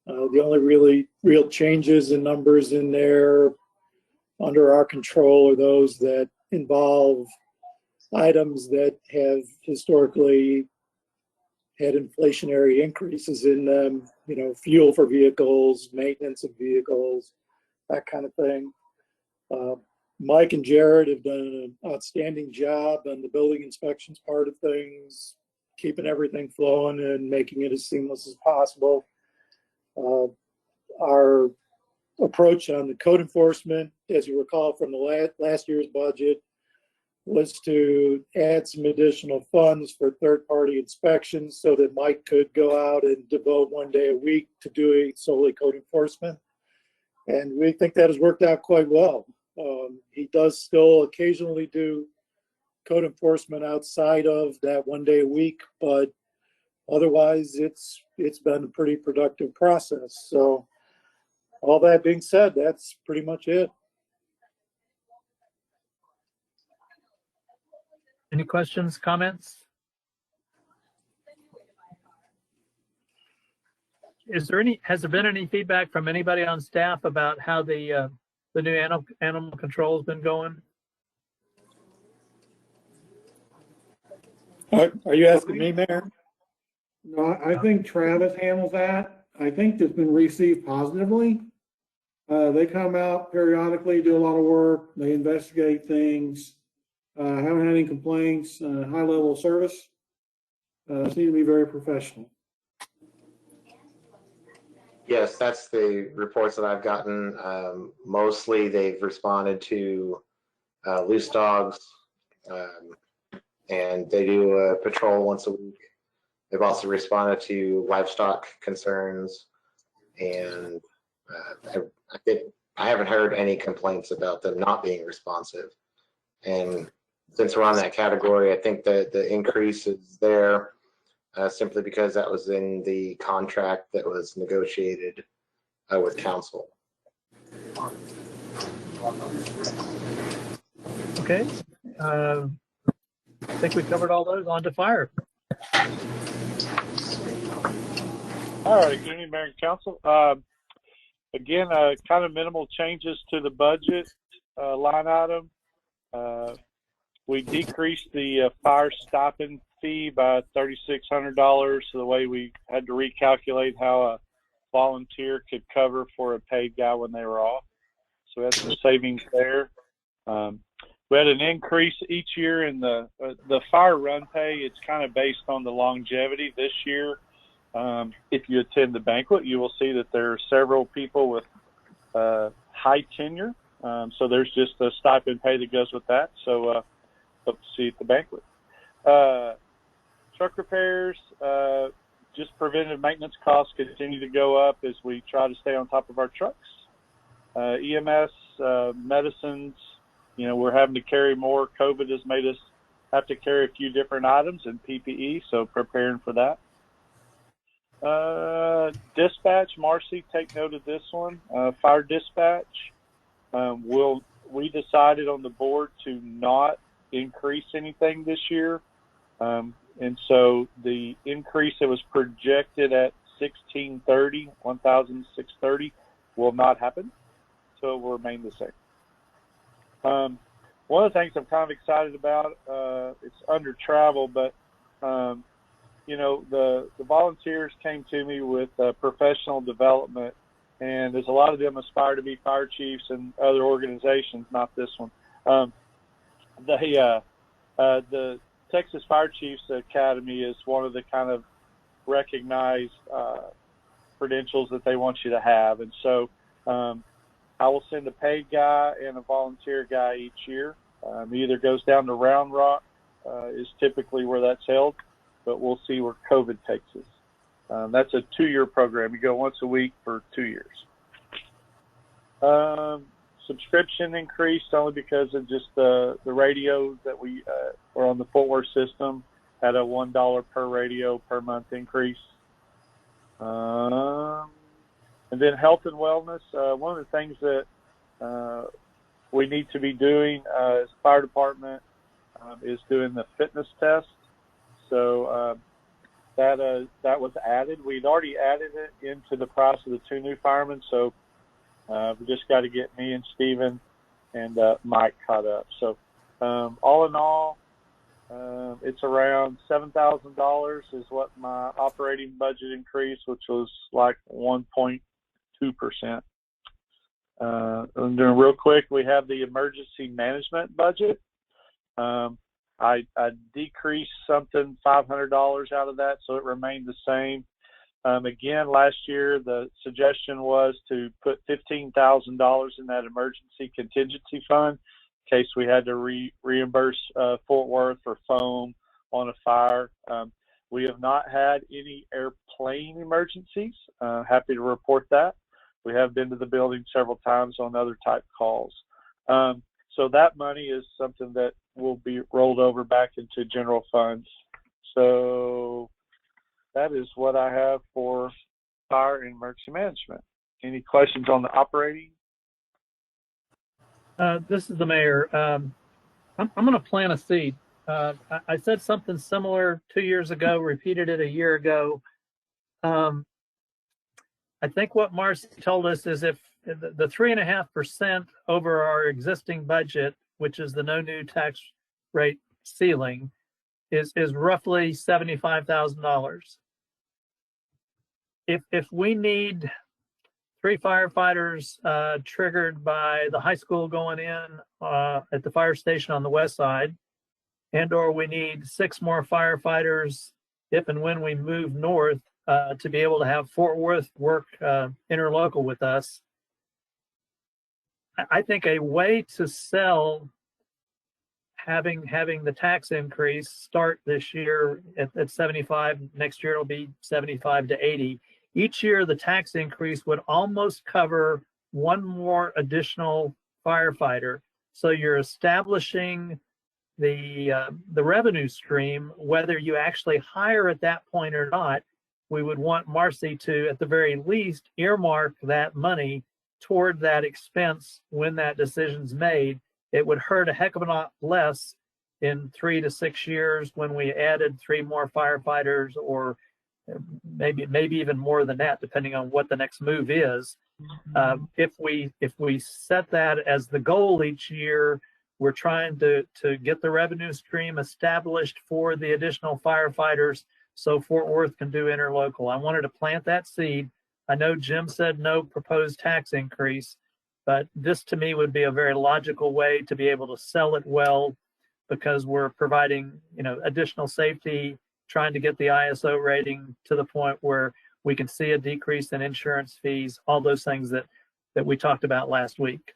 The only real changes in numbers in there under our control are those that involve items that have historically had inflationary increases in them, fuel for vehicles, maintenance of vehicles, that kind of thing. Mike and Jared have done an outstanding job on the building inspections part of things, keeping everything flowing and making it as seamless as possible. Our approach on the code enforcement, as you recall from the last year's budget, was to add some additional funds for third-party inspections so that Mike could go out and devote one day a week to doing solely code enforcement. And we think that has worked out quite well. He does still occasionally do code enforcement outside of that one day a week, but otherwise it's been a pretty productive process. So all that being said, that's pretty much it. Any questions, comments? Has there been any feedback from anybody on staff about how the new animal control has been going? Are you asking me, Mayor? No, I think Travis handles that. I think it's been received positively. They come out periodically, do a lot of work. They investigate things. Haven't had any complaints. High level of service. Seem to be very professional. Yes, that's the reports that I've gotten. Mostly they've responded to loose dogs, and they do a patrol once a week. They've also responded to livestock concerns, and I haven't heard any complaints about them not being responsive. And since we're on that category, I think that the increase is there simply because that was in the contract that was negotiated with council. Okay. I think we covered all those. On to fire. All right, good evening, Mayor and Council. Again, kind of minimal changes to the budget line item. We decreased the fire stipend fee by $3,600. So the way we had to recalculate how a volunteer could cover for a paid guy when they were off. So we had some savings there. We had an increase each year in the fire run pay. It's kind of based on the longevity. This year, if you attend the banquet, you will see that there are several people with high tenure. So there's just a stipend pay that goes with that. So hope to see you at the banquet. Truck repairs, just preventive maintenance costs continue to go up as we try to stay on top of our trucks. EMS, medicines, we're having to carry more. COVID has made us have to carry a few different items and PPE, so preparing for that. Dispatch, Marcy, take note of this one. Fire dispatch, we decided on the board to not increase anything this year. And so the increase that was projected at $1,630 will not happen. So it will remain the same. One of the things I'm kind of excited about, it's under travel, but the volunteers came to me with professional development, and there's a lot of them aspire to be fire chiefs and other organizations, not this one. The Texas Fire Chiefs Academy is one of the kind of recognized credentials that they want you to have, and so I will send a paid guy and a volunteer guy each year. Either goes down to Round Rock, is typically where that's held, but we'll see where COVID takes us. That's a 2-year program. You go once a week for 2 years. Subscription increased only because of just the radios that we were on the Fort Worth system had a $1 per radio per month increase. And then health and wellness, one of the things that we need to be doing as a fire department is doing the fitness test. So that was added. We'd already added it into the price of the 2 new firemen. So we just got to get me and Steven and Mike caught up. So all in all, it's around $7,000 is what my operating budget increased, which was like 1.2%. And then real quick, we have the emergency management budget. I decreased something $500 out of that, so it remained the same. Again, last year, the suggestion was to put $15,000 in that emergency contingency fund in case we had to reimburse Fort Worth for foam on a fire. We have not had any airplane emergencies. Happy to report that. We have been to the building several times on other type calls. So that money is something that will be rolled over back into general funds. So that is what I have for fire and emergency management. Any questions on the operating? This is the mayor. I'm going to plant a seed. I said something similar 2 years ago, repeated it a year ago. I think what Marcy told us is if the 3.5% over our existing budget, which is the no new tax rate ceiling, is roughly $75,000. If we need 3 firefighters triggered by the high school going in at the fire station on the west side, and/or we need 6 more firefighters if and when we move north to be able to have Fort Worth work interlocal with us. I think a way to sell having the tax increase start this year at 75, next year it'll be 75 to 80. Each year the tax increase would almost cover 1 more additional firefighter. So you're establishing the revenue stream, whether you actually hire at that point or not. We would want Marcy to, at the very least, earmark that money toward that expense when that decision's made. It would hurt a heck of a lot less in 3 to 6 years when we added 3 more firefighters, or maybe even more than that, depending on what the next move is. If we set that as the goal each year, we're trying to get the revenue stream established for the additional firefighters so Fort Worth can do interlocal. I wanted to plant that seed. I know Jim said no proposed tax increase, but this to me would be a very logical way to be able to sell it well, because we're providing, additional safety, trying to get the ISO rating to the point where we can see a decrease in insurance fees, all those things that we talked about last week.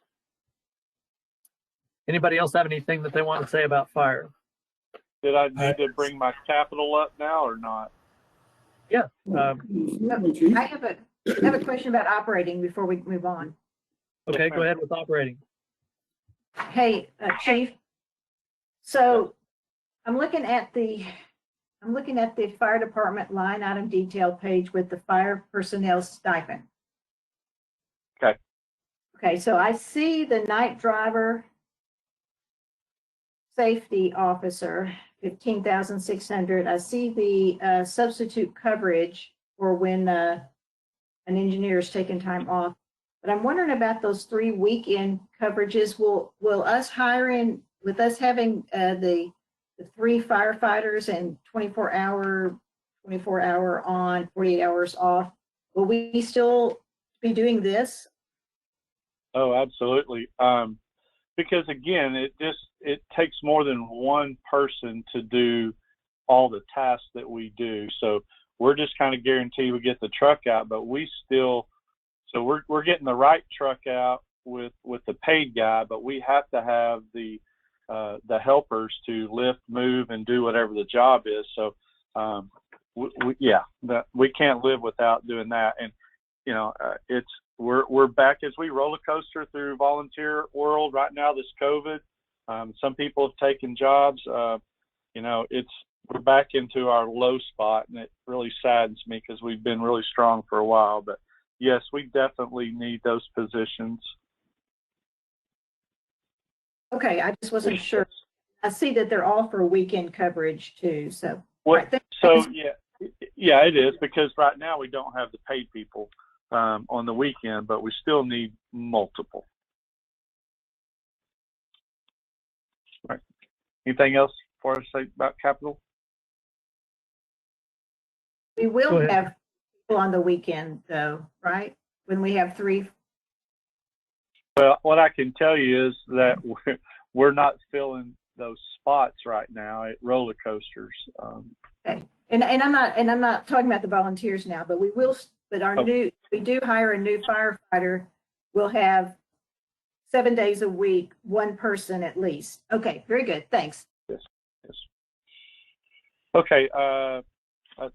Anybody else have anything that they want to say about fire? Did I need to bring my capital up now or not? Yeah. I have a question about operating before we move on. Okay, go ahead with operating. Hey, Chief. So I'm looking at the fire department line item detail page with the fire personnel stipend. Okay. Okay, so I see the night driver safety officer, 15,600. I see the substitute coverage for when an engineer is taking time off. But I'm wondering about those 3 weekend coverages. Will us hiring, with us having the 3 firefighters and 24 hour on, 48 hours off, will we still be doing this? Oh, absolutely. Because again, it takes more than one person to do all the tasks that we do. So we're just kind of guaranteed we get the truck out, but so we're getting the right truck out with the paid guy, but we have to have the helpers to lift, move, and do whatever the job is. So we can't live without doing that. And we're back as we roller coaster through volunteer world right now. This COVID, some people have taken jobs. We're back into our low spot, and it really saddens me because we've been really strong for a while. But yes, we definitely need those positions. Okay, I just wasn't sure. I see that they're all for weekend coverage too. So What? Right, So yeah, it is, because right now we don't have the paid people on the weekend, but we still need multiple. Right. Anything else for us to say about capital? We Go will ahead. have people on the weekend though, right? When we have 3. Well, what I can tell you is that we're not filling those spots right now at roller coasters. Okay. And I'm not talking about the volunteers now, but we will, but we do hire a new firefighter. We'll have 7 days a week, one person at least. Okay, very good. Thanks. Yes. Okay. I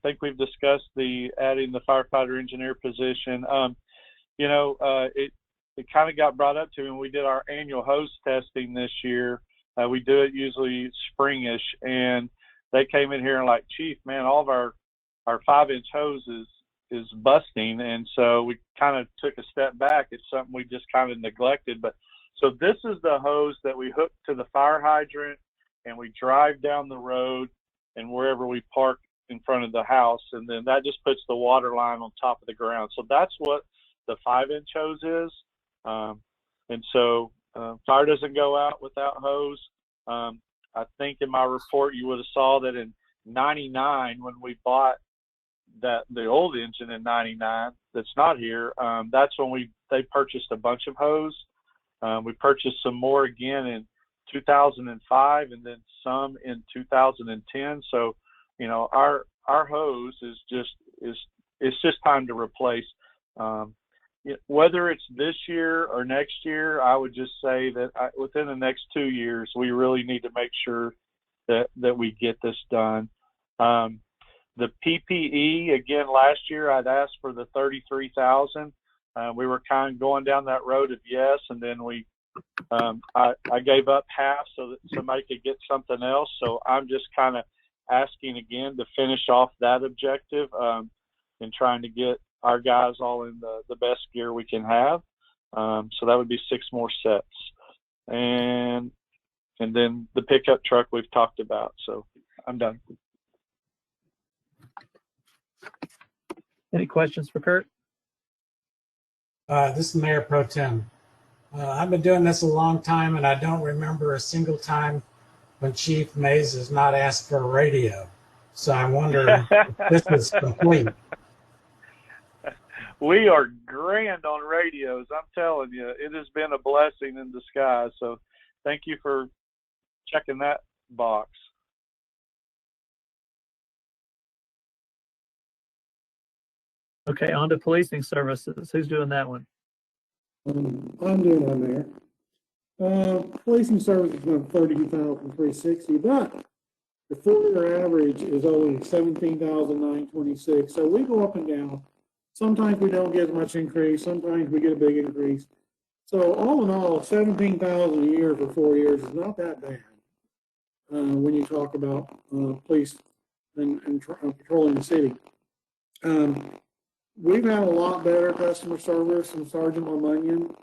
think we've discussed adding the firefighter engineer position. It kind of got brought up to me when we did our annual hose testing this year. We do it usually springish, and they came in here and like, Chief, man, all of our 5-inch hose is busting. And so we kind of took a step back. It's something we just kind of neglected. But so this is the hose that we hook to the fire hydrant, and we drive down the road and wherever we park in front of the house. And then that just puts the water line on top of the ground. So that's what the 5-inch hose is. And so fire doesn't go out without hose. I think in my report you would have saw that in 99, when we bought the old engine in 99 that's not here, that's when they purchased a bunch of hose. We purchased some more again in 2005 and then some in 2010. So, our hose is just time to replace. Whether it's this year or next year, I would just say that within the next 2 years, we really need to make sure that we get this done. The PPE, again, last year I'd asked for the $33,000. We were kind of going down that road of yes, and then I gave up half so that somebody could get something else. So I'm just kind of asking again to finish off that objective and trying to get our guys all in the best gear we can have. So that would be 6 more sets. And then the pickup truck we've talked about. So I'm done. Any questions for Kurt? This is Mayor Pro Tem. I've been doing this a long time, and I don't remember a single time when Chief Mays has not asked for a radio. So I wonder if this is complete. We are grand on radios. I'm telling you, it has been a blessing in disguise. So thank you for checking that box. Okay, on to policing services. Who's doing that one? I'm doing on there. Policing services is on 32,360, but the 4-year average is only 17,926. So we go up and down. Sometimes we don't get as much increase. Sometimes we get a big increase. So all in all, 17,000 a year for 4 years is not that bad when you talk about police and patrolling the city. We've had a lot better customer service from Sergeant Lemunion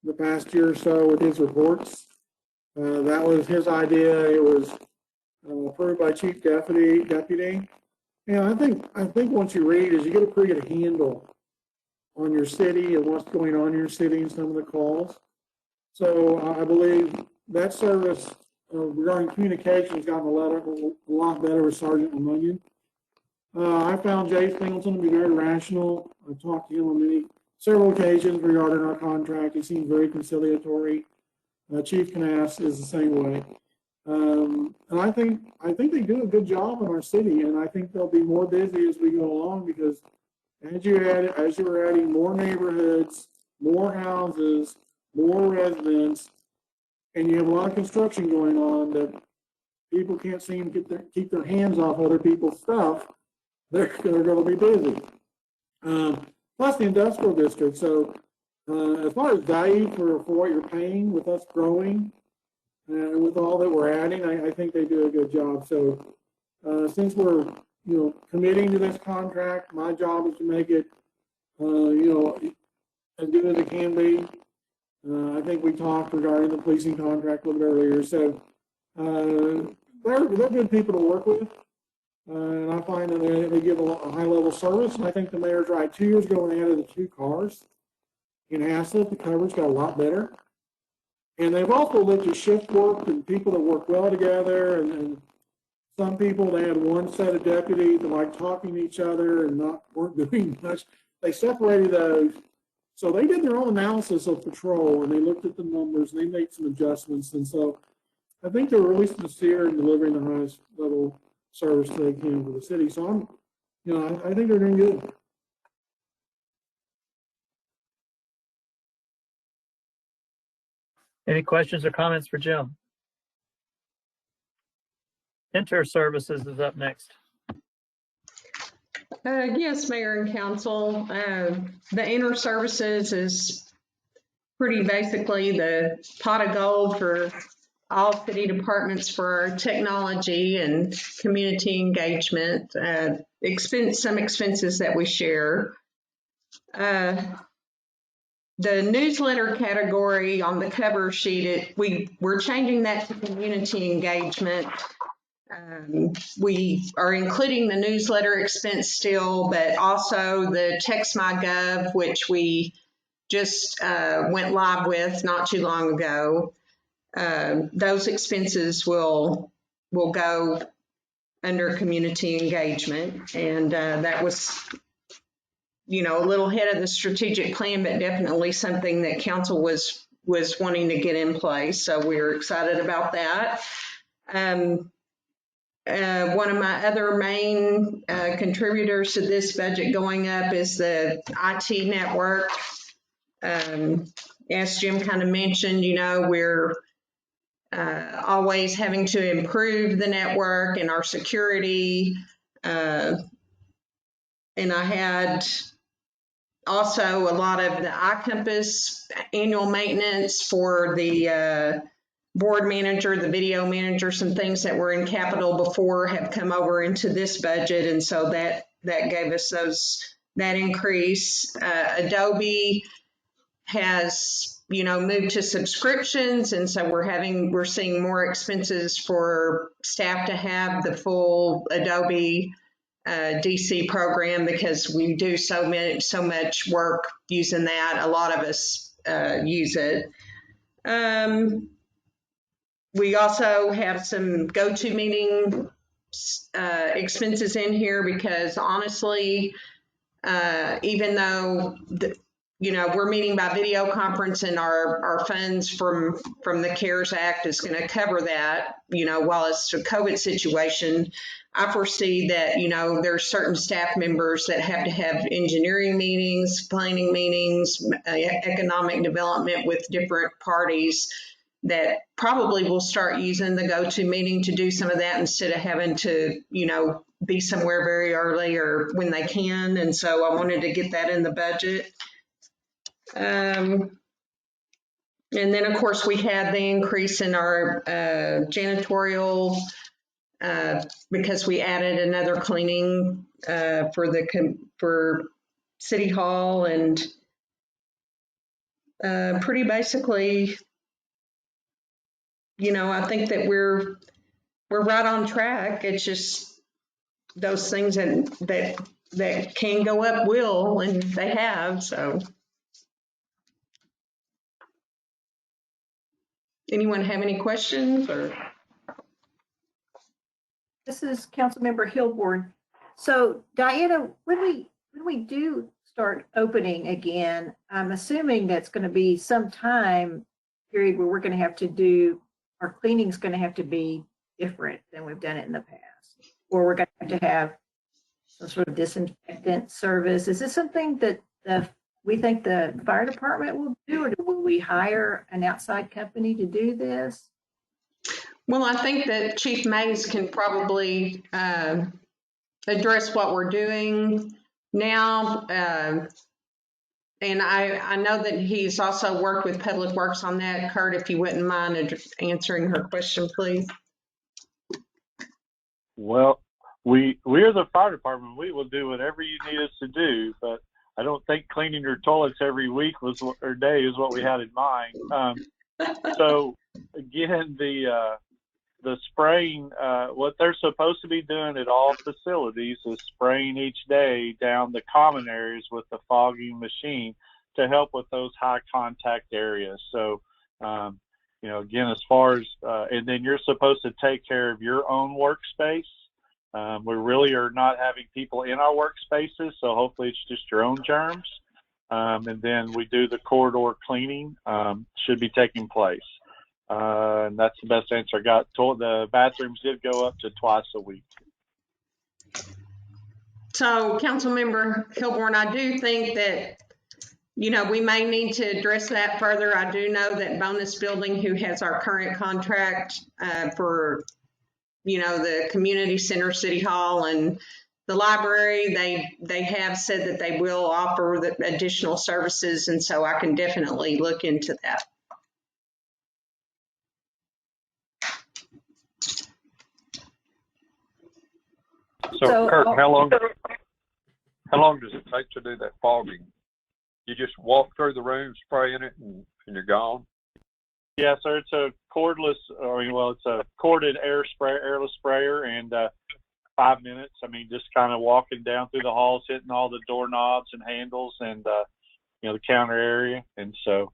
the past year or so with his reports. That was his idea. It was approved by Chief Deputy. Yeah, I think once you read is you get a pretty good handle on your city and what's going on in your city and some of the calls. So I believe that service regarding communication has gotten a lot better with Sergeant Lemunion. I found Jay Singleton to be very rational. I talked to him on several occasions regarding our contract. He seems very conciliatory. Chief Knass is the same way. And I think they do a good job in our city, and I think they'll be more busy as we go along because as you're adding more neighborhoods, more houses, more residents, and you have a lot of construction going on that people can't seem to keep their hands off other people's stuff, they're going to be busy. Plus the industrial district. So as far as value for what you're paying with us growing and with all that we're adding, I think they do a good job. So since we're committing to this contract, my job is to make it as good as it can be. I think we talked regarding the policing contract a little bit earlier. So they're good people to work with. And I find that they give a high level of service. And I think the mayor's right. 2 years ago, when they added the 2 cars in Haslet, the coverage got a lot better. And they've also looked at shift work and people that work well together. And some people, they had one set of deputies that like talking to each other and weren't doing much. They separated those. So they did their own analysis of patrol, and they looked at the numbers, and they made some adjustments. And so I think they're really sincere in delivering the highest level service they can for the city. So I think they're doing good. Any questions or comments for Jim? Inter Services is up next. Yes, Mayor and Council. The Inter Services is pretty basically the pot of gold for all city departments for our technology and community engagement, some expenses that we share. The newsletter category on the cover sheet, we're changing that to community engagement. We are including the newsletter expense still, but also the Text My Gov, which we just went live with not too long ago. Those expenses will go under community engagement, and that was a little ahead of the strategic plan, but definitely something that council was wanting to get in place. So we're excited about that. One of my other main contributors to this budget going up is the IT network. As Jim kind of mentioned, we're always having to improve the network and our security. And I had also a lot of the iCompass annual maintenance for the board manager, the video manager, some things that were in capital before have come over into this budget. And so that gave us that increase. Adobe has, moved to subscriptions. And so we're seeing more expenses for staff to have the full Adobe DC program because we do so much work using that. A lot of us use it. We also have some go-to-meeting expenses in here because honestly, even though we're meeting by video conference and our funds from the CARES Act is going to cover that, while it's a COVID situation, I foresee that, there's certain staff members that have to have engineering meetings, planning meetings, economic development with different parties that probably will start using the go-to meeting to do some of that instead of having to, be somewhere very early or when they can. And so I wanted to get that in the budget. And then, of course, we had the increase in our janitorial because we added another cleaning for City Hall, and pretty basically, I think that we're right on track. It's just those things that can go up will, and they have. So, anyone have any questions or? This is Councilmember Hilborn. So Diana, when we do start opening again, I'm assuming that's going to be some time period where we're going to have to do, our cleaning's going to have to be different than we've done it in the past, or we're going to have some sort of disinfectant service. Is this something that we think the fire department will do, or will we hire an outside company to do this? Well, I think that Chief Mays can probably address what we're doing now. And I know that he's also worked with Public Works on that. Kurt, if you wouldn't mind answering her question, please. Well, we are the fire department. We will do whatever you need us to do, but I don't think cleaning your toilets every week or day is what we had in mind. So again, the spraying, what they're supposed to be doing at all facilities is spraying each day down the common areas with the fogging machine to help with those high contact areas. So, you know, again, as far as, and then you're supposed to take care of your own workspace. We really are not having people in our workspaces, so hopefully it's just your own germs. And then we do the corridor cleaning, should be taking place. And that's the best answer I got. The bathrooms did go up to twice a week. So, Councilmember Kilborn, I do think that, you know, we may need to address that further. I do know that Bonus Building, who has our current contract for, you know, the community center, City Hall, and the library, they have said that they will offer the additional services, and so I can definitely look into that. So Kurt, how long does it take to do that fogging? You just walk through the room spraying it and you're gone? Yeah, sir. It's a cordless, it's a corded airless sprayer, and 5 minutes. I mean, just kind of walking down through the halls, hitting all the doorknobs and handles, and you know, the counter area. And so,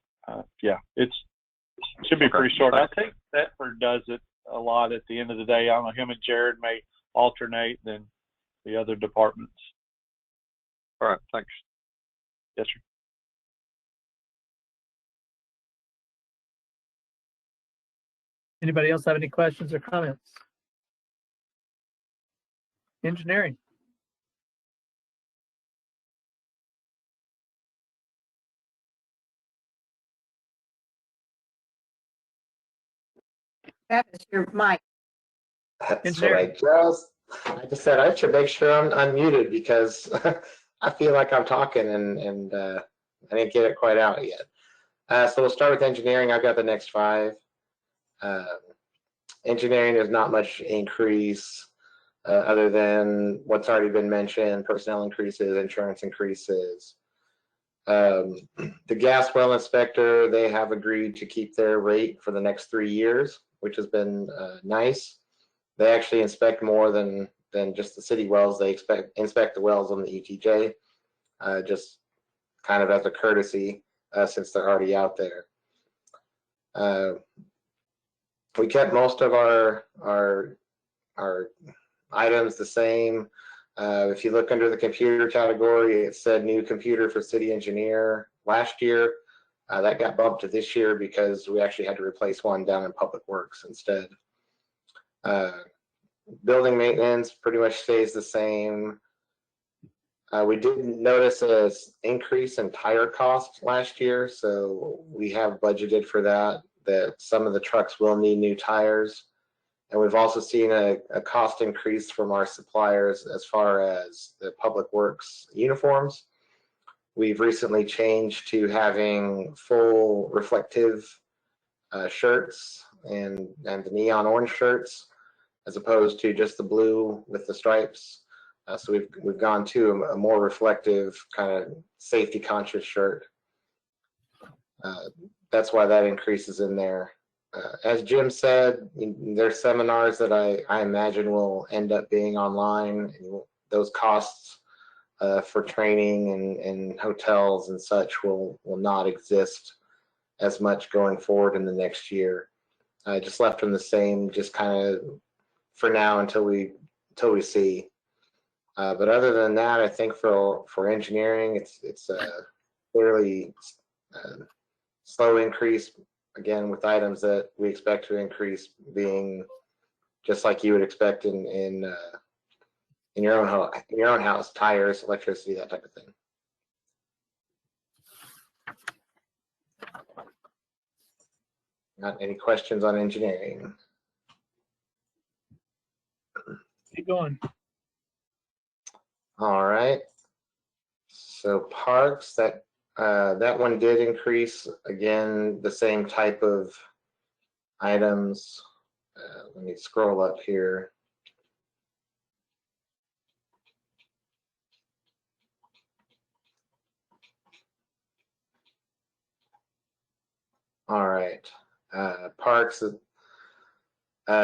yeah, it should be pretty short. I think Thetford does it a lot at the end of the day. I don't know, him and Jared may alternate than the other departments. All right, thanks. Yes, sir. Anybody else have any questions or comments? Engineering. That is your mic. That's what I just said. I should make sure I'm unmuted because I feel like I'm talking and I didn't get it quite out yet. So we'll start with engineering. I've got the next 5. Engineering, there's not much increase other than what's already been mentioned: personnel increases, insurance increases. The gas well inspector, they have agreed to keep their rate for the next 3 years, which has been nice. They actually inspect more than just the city wells. They inspect the wells on the ETJ, just kind of as a courtesy since they're already out there. We kept most of our items the same. If you look under the computer category, it said new computer for city engineer last year. That got bumped to this year because we actually had to replace one down in Public Works instead. Building maintenance pretty much stays the same. We did notice an increase in tire costs last year, so we have budgeted for that some of the trucks will need new tires. And we've also seen a cost increase from our suppliers as far as the Public Works uniforms. We've recently changed to having full reflective shirts and the neon orange shirts, as opposed to just the blue with the stripes. So we've gone to a more reflective, kind of safety conscious shirt. That's why that increase is in there. As Jim said, there's seminars that I imagine will end up being online. Those costs for training and hotels and such will not exist as much going forward in the next year. I just left them the same, just kind of for now until we see. But other than that, I think for engineering, it's a fairly slow increase. Again, with items that we expect to increase being just like you would expect in your own house, tires, electricity, that type of thing. Not any questions on engineering? Keep going. All right. So parks, that one did increase. Again, the same type of items. Let me scroll up here. All right. Parks,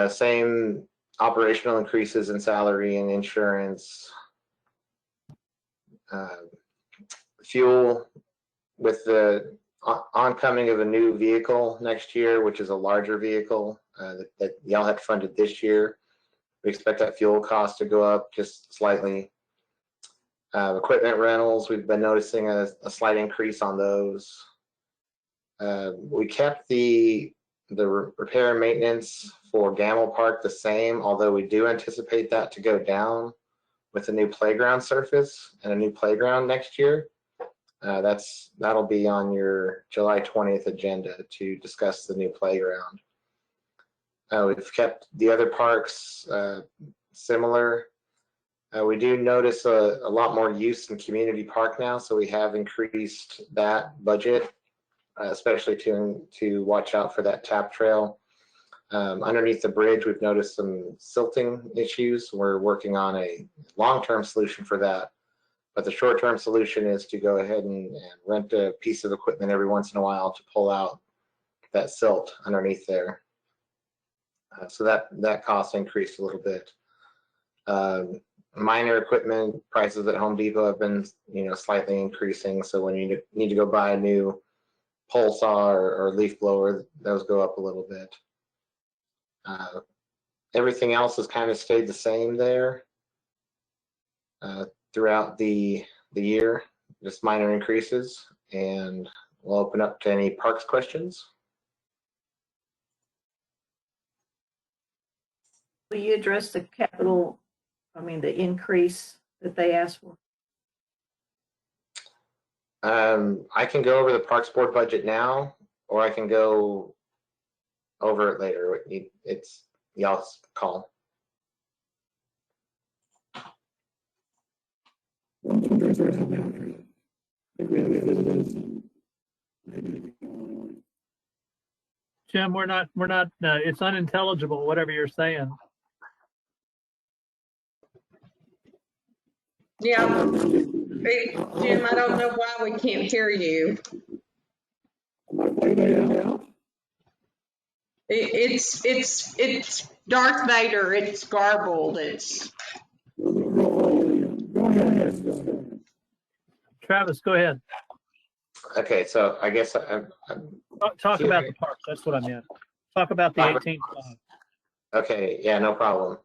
Same operational increases in salary and insurance. Fuel, with the oncoming of a new vehicle next year, which is a larger vehicle that y'all had funded this year. We expect that fuel cost to go up just slightly. Equipment rentals, we've been noticing a slight increase on those. We kept the repair and maintenance for Gamble Park the same, although we do anticipate that to go down with a new playground surface and a new playground next year. That'll be on your July 20th agenda to discuss the new playground. We've kept the other parks similar. We do notice a lot more use in community park now, so we have increased that budget, especially to watch out for that tap trail. Underneath the bridge, we've noticed some silting issues. We're working on a long-term solution for that. But the short-term solution is to go ahead and rent a piece of equipment every once in a while to pull out that silt underneath there. So that cost increased a little bit. Minor equipment prices at Home Depot have been, slightly increasing. So when you need to go buy a new pole saw or leaf blower, those go up a little bit. Everything else has kind of stayed the same there throughout the year, just minor increases. And we'll open up to any parks questions. Will you address the capital, the increase that they asked for? I can go over the Parks Board budget now, or I can go over it later. It's y'all's call. Jim, we're not, it's unintelligible, whatever you're saying. Yeah. Hey, Jim, I don't know why we can't hear you. It's Darth Vader. It's garbled. Travis, go ahead. Okay, so I guess Talk about the parks. That's what I meant. Talk about the 18th. Okay, yeah, no problem.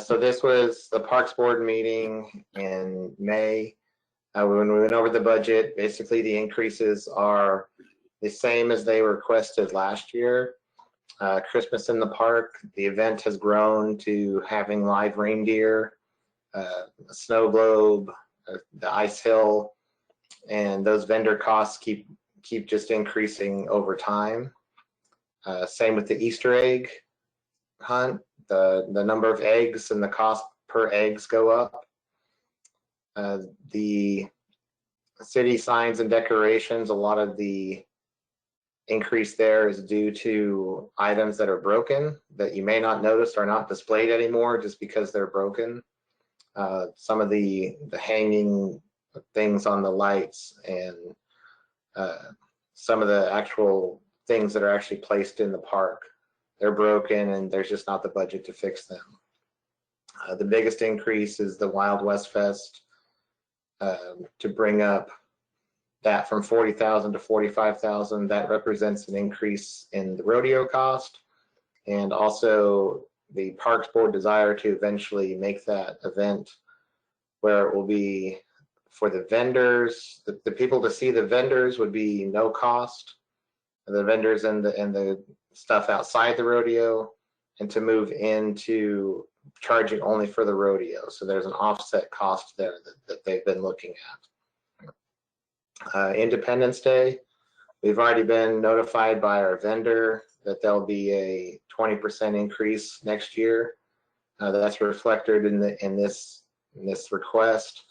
So this was the Parks Board meeting in May. When we went over the budget, basically the increases are the same as they were requested last year. Christmas in the park, the event has grown to having live reindeer, a snow globe, the ice hill, and those vendor costs keep just increasing over time. Same with the Easter egg hunt. The number of eggs and the cost per eggs go up. The city signs and decorations, a lot of the increase there is due to items that are broken that you may not notice are not displayed anymore just because they're broken. Some of the hanging things on the lights and some of the actual things that are actually placed in the park, they're broken and there's just not the budget to fix them. The biggest increase is the Wild West Fest, to bring up that from 40,000 to 45,000. That represents an increase in the rodeo cost, and also the Parks Board desire to eventually make that event where it will be for the vendors, the people to see the vendors would be no cost, the vendors and the stuff outside the rodeo, and to move into charging only for the rodeo. So there's an offset cost there that they've been looking at. Independence Day, we've already been notified by our vendor that there'll be a 20% increase next year. That's reflected in this request.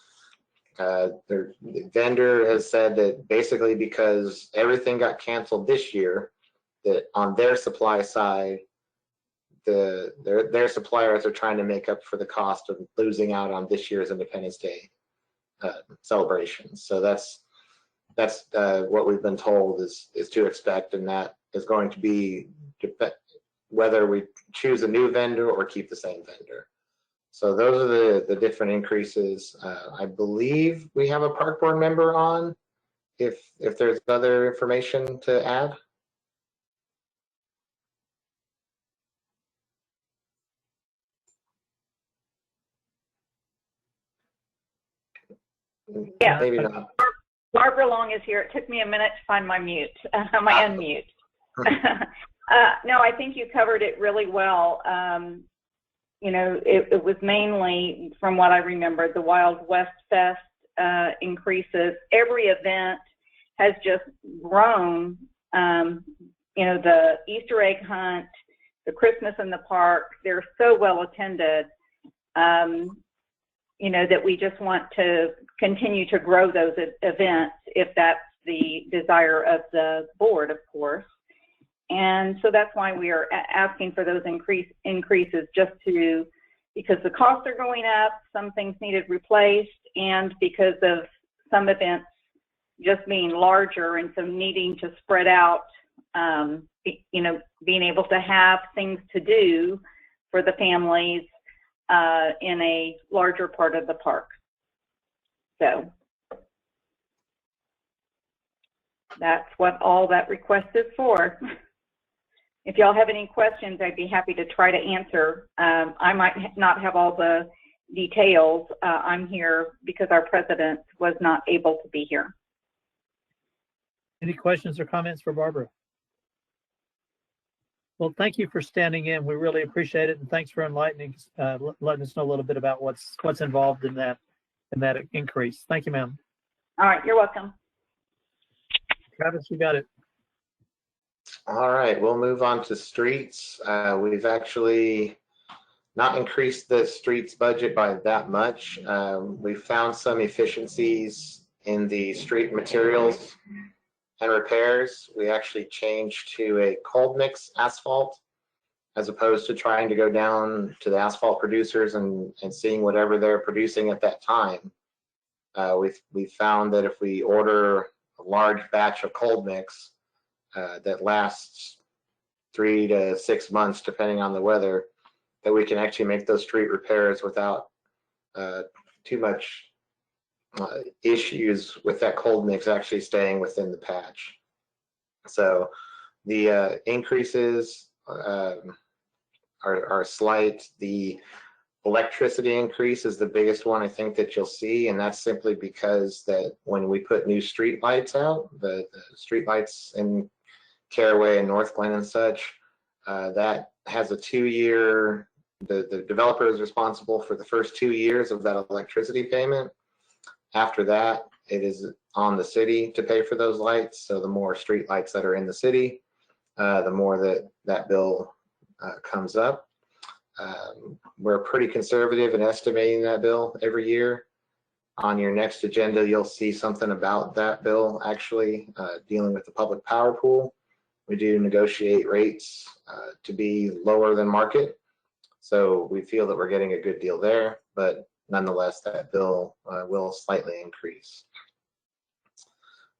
The vendor has said that basically because everything got canceled this year, that on their supply side, their suppliers are trying to make up for the cost of losing out on this year's Independence Day celebrations. So that's what we've been told is to expect, and that is going to be whether we choose a new vendor or keep the same vendor. So those are the different increases. I believe we have a park board member on. If there's other information to add. Yeah. Maybe not. Barbara Long is here. It took me a minute to find my mute, my unmute. No, I think you covered it really well. You know, it was mainly, from what I remember, the Wild West Fest increases. Every event has just grown. You know, the Easter egg hunt, the Christmas in the park, they're so well attended. You know, that we just want to continue to grow those events if that's the desire of the board, of course. And so that's why we are asking for those increases, just to, because the costs are going up, some things needed replaced, and because of some events just being larger and so needing to spread out, you know, being able to have things to do for the families in a larger part of the park. So that's what all that request is for. If y'all have any questions, I'd be happy to try to answer. I might not have all the details. I'm here because our president was not able to be here. Any questions or comments for Barbara? Well, thank you for standing in. We really appreciate it, and thanks for enlightening, letting us know a little bit about what's involved in that increase. Thank you, ma'am. All right, you're welcome. Travis, you got it. All right, we'll move on to streets. We've actually not increased the streets budget by that much. We found some efficiencies in the street materials and repairs. We actually changed to a cold mix asphalt as opposed to trying to go down to the asphalt producers and seeing whatever they're producing at that time. We found that if we order a large batch of cold mix that lasts 3 to 6 months, depending on the weather, that we can actually make those street repairs without too much issues with that cold mix actually staying within the patch. So the increases are slight. The electricity increase is the biggest one I think that you'll see, and that's simply because that when we put new street lights out, the street lights in Caraway and North Glen and such, that has a 2-year, the developer is responsible for the first 2 years of that electricity payment. After that, it is on the city to pay for those lights. So the more street lights that are in the city, the more that bill comes up. We're pretty conservative in estimating that bill every year. On your next agenda, you'll see something about that bill actually dealing with the public power pool. We do negotiate rates to be lower than market. So we feel that we're getting a good deal there, but nonetheless, that bill will slightly increase.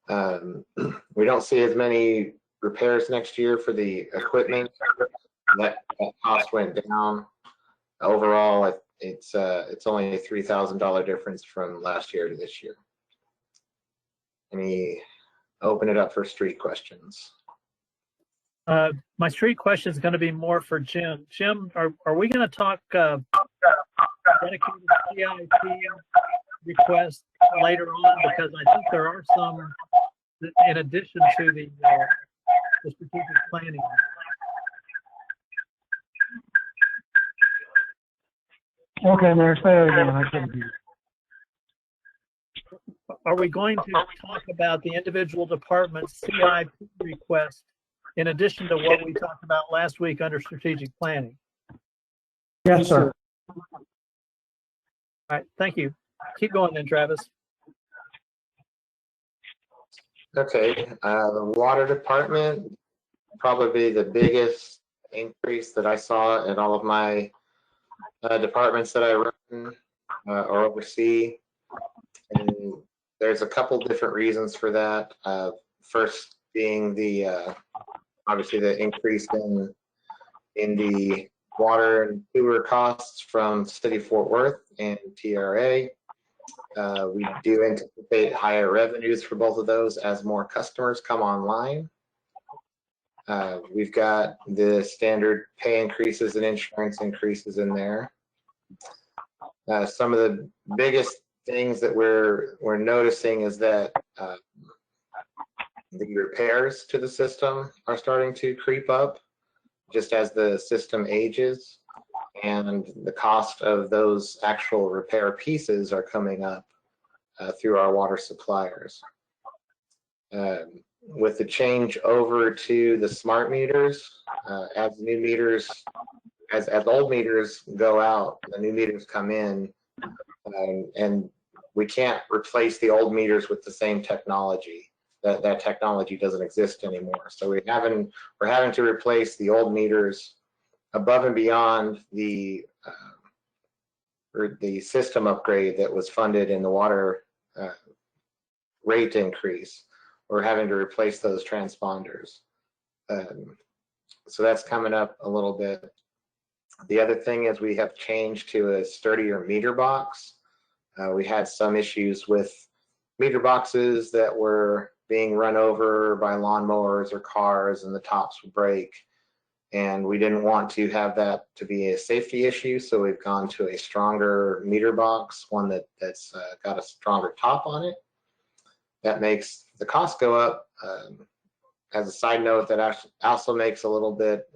We don't see as many repairs next year for the equipment. That cost went down. Overall, it's only a $3,000 difference from last year to this year. Open it up for street questions. My street question is going to be more for Jim. Jim, are we going to talk dedicated CIP requests later on? Because I think there are some in addition to the strategic planning. Okay, Mayor, say that again. I couldn't hear. Are we going to talk about the individual departments' CIP request in addition to what we talked about last week under strategic planning? Yes, sir. All right, thank you. Keep going then, Travis. Okay, the water department, probably the biggest increase that I saw in all of my departments that I run or oversee. And there's a couple different reasons for that. First being the obviously the increase in in the water and sewer costs from City Fort Worth and TRA. We do anticipate higher revenues for both of those as more customers come online. We've got the standard pay increases and insurance increases in there. Some of the biggest things that we're noticing is that the repairs to the system are starting to creep up just as the system ages, and the cost of those actual repair pieces are coming up through our water suppliers. With the change over to the smart meters, as new meters, as old meters go out, the new meters come in, and we can't replace the old meters with the same technology. That technology doesn't exist anymore. So we're having to replace the old meters above and beyond the system upgrade that was funded in the water rate increase. We're having to replace those transponders. So that's coming up a little bit. The other thing is we have changed to a sturdier meter box. We had some issues with meter boxes that were being run over by lawnmowers or cars and the tops would break. And we didn't want to have that to be a safety issue, so we've gone to a stronger meter box, one that's got a stronger top on it. That makes the cost go up. As a side note, that also makes a little bit,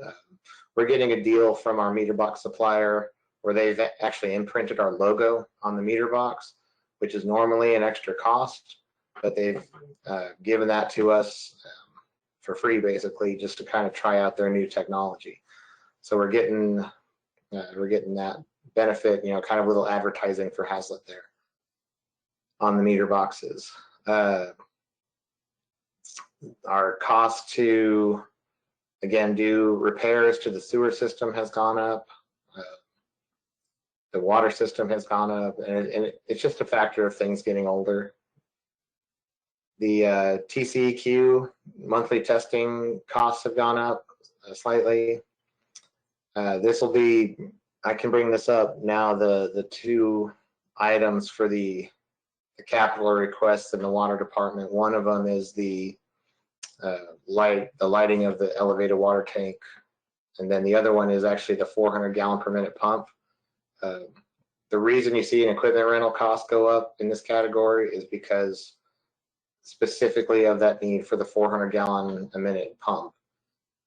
we're getting a deal from our meter box supplier where they've actually imprinted our logo on the meter box, which is normally an extra cost, but they've given that to us for free, basically, just to kind of try out their new technology. So we're getting that benefit, kind of a little advertising for Haslet there on the meter boxes. Our cost to, again, do repairs to the sewer system has gone up. The water system has gone up, and it's just a factor of things getting older. The TCEQ monthly testing costs have gone up slightly. This will be, I can bring this up now, the two items for the capital requests in the water department. One of them is the lighting of the elevated water tank, and then the other one is actually the 400 gallon per minute pump. The reason you see an equipment rental cost go up in this category is because specifically of that need for the 400 gallon a minute pump.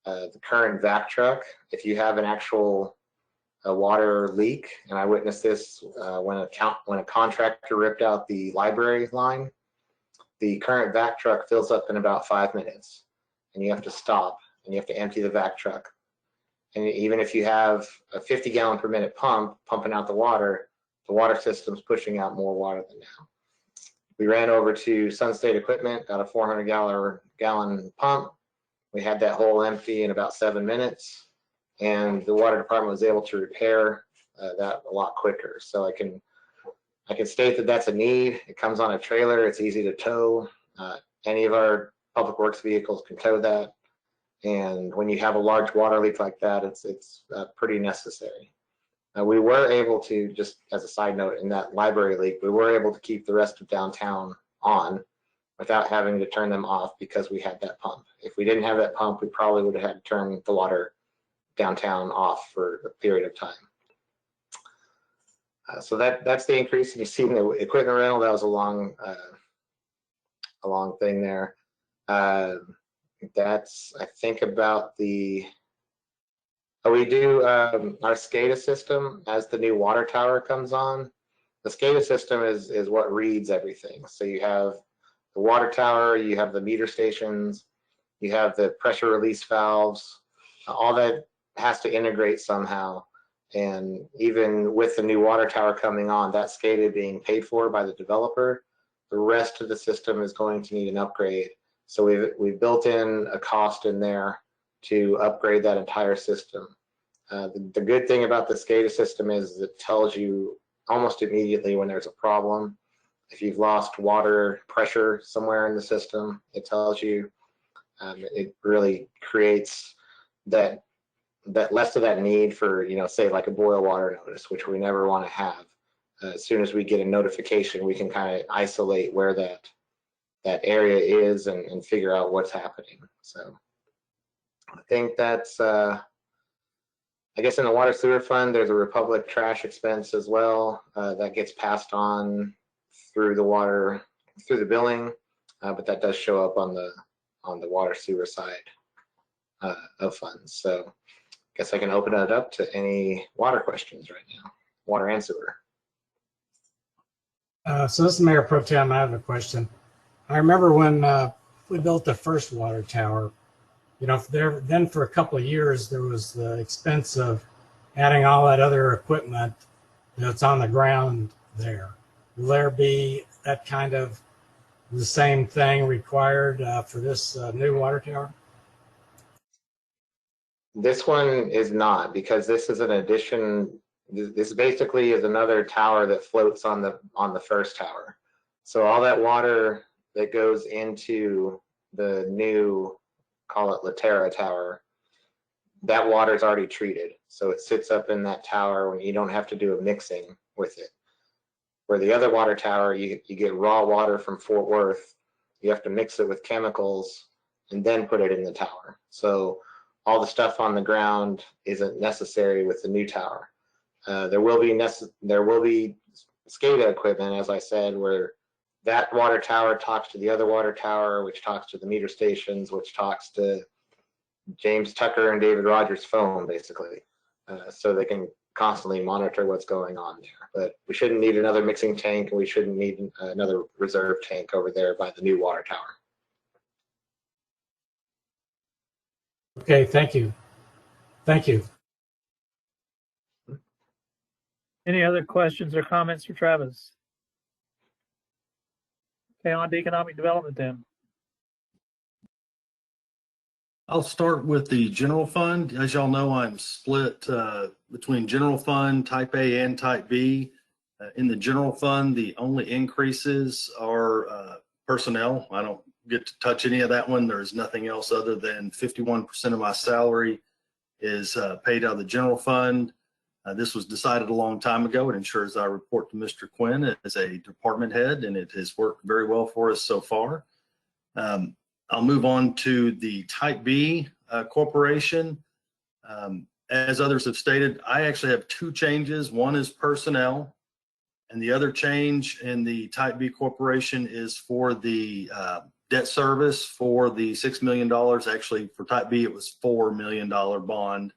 The current vac truck, if you have an actual water leak, and I witnessed this when a contractor ripped out the library line, the current vac truck fills up in about 5 minutes, and you have to stop and you have to empty the vac truck. And even if you have a 50 gallon per minute pump pumping out the water system's pushing out more water than now. We ran over to Sun State Equipment, got a 400 gallon pump. We had that hole empty in about 7 minutes, and the water department was able to repair that a lot quicker. So I can state that that's a need. It comes on a trailer. It's easy to tow. Any of our public works vehicles can tow that. And when you have a large water leak like that, it's pretty necessary. We were able to, just as a side note, in that library leak, we were able to keep the rest of downtown on without having to turn them off because we had that pump. If we didn't have that pump, we probably would have had to turn the water downtown off for a period of time. So that's the increase. And you see in the equipment rental, that was a long thing there. That's, I think, about the, we do our SCADA system as the new water tower comes on. The SCADA system is what reads everything. So you have the water tower, you have the meter stations, you have the pressure release valves, all that has to integrate somehow. And even with the new water tower coming on, that SCADA being paid for by the developer, the rest of the system is going to need an upgrade. So we've built in a cost in there to upgrade that entire system. The good thing about the SCADA system is it tells you almost immediately when there's a problem. If you've lost water pressure somewhere in the system, it tells you. It really creates that less of that need for, say like a boil water notice, which we never want to have. As soon as we get a notification, we can kind of isolate where that area is and figure out what's happening. So I think that's, I guess in the water sewer fund, there's a Republic trash expense as well that gets passed on through the billing, but that does show up on the water sewer side of funds. So I guess I can open it up to any water questions right now, water and sewer. So this is Mayor Pro Tem. I have a question. I remember when we built the first water tower, then for a couple of years, there was the expense of adding all that other equipment that's on the ground there. Will there be that kind of the same thing required for this new water tower? This one is not, because this is an addition. This basically is another tower that floats on the first tower. So all that water that goes into the new, call it Laterra Tower, that water is already treated. So it sits up in that tower when you don't have to do a mixing with it. Where the other water tower, you get raw water from Fort Worth, you have to mix it with chemicals and then put it in the tower. So all the stuff on the ground isn't necessary with the new tower. There will be SCADA equipment, as I said, where that water tower talks to the other water tower, which talks to the meter stations, which talks to James Tucker and David Rogers' phone, basically, so they can constantly monitor what's going on there. But we shouldn't need another mixing tank, and we shouldn't need another reserve tank over there by the new water tower. Okay, thank you. Thank you. Any other questions or comments for Travis? Okay, on to economic development then. I'll start with the general fund. As y'all know, I'm split between general fund, type A and type B. In the general fund, the only increases are personnel. I don't get to touch any of that one. There's nothing else other than 51% of my salary is paid out of the general fund. This was decided a long time ago. It ensures I report to Mr. Quinn as a department head, and it has worked very well for us so far. I'll move on to the type B corporation. As others have stated, I actually have two changes. One is personnel, and the other change in the type B corporation is for the debt service for the $6 million. Actually, for type B, it was $4 million bond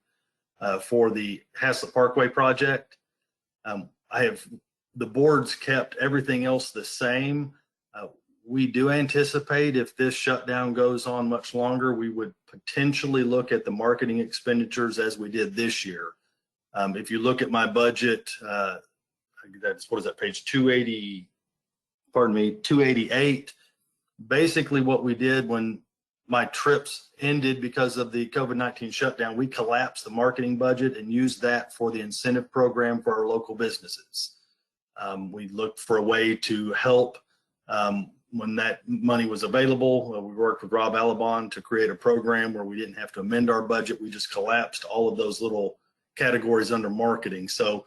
for the Haslet Parkway project. The board's kept everything else the same. We do anticipate if this shutdown goes on much longer, we would potentially look at the marketing expenditures as we did this year. If you look at my budget, that's, what is that, page 280, pardon me, 288. Basically what we did when my trips ended because of the COVID-19 shutdown, we collapsed the marketing budget and used that for the incentive program for our local businesses. We looked for a way to help when that money was available. We worked with Rob Alabon to create a program where we didn't have to amend our budget. We just collapsed all of those little categories under marketing. So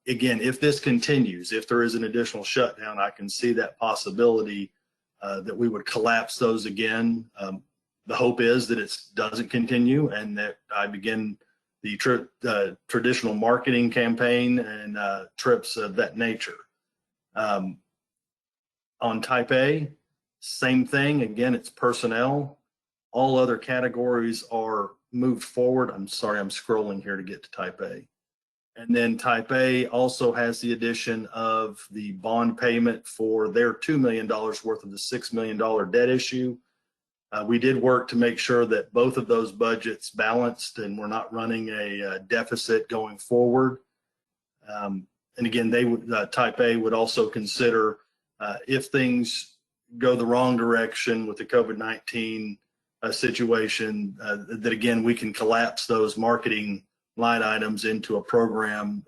again, if this continues, if there is an additional shutdown, I can see that possibility that we would collapse those again. The hope is that it doesn't continue and that I begin the traditional marketing campaign and trips of that nature. On type A, same thing. Again, it's personnel. All other categories are moved forward. I'm sorry, I'm scrolling here to get to type A. And then type A also has the addition of the bond payment for their $2 million worth of the $6 million debt issue. We did work to make sure that both of those budgets balanced and we're not running a deficit going forward. And again, they would, type A would also consider if things go the wrong direction with the COVID-19 situation, that again, we can collapse those marketing line items into a program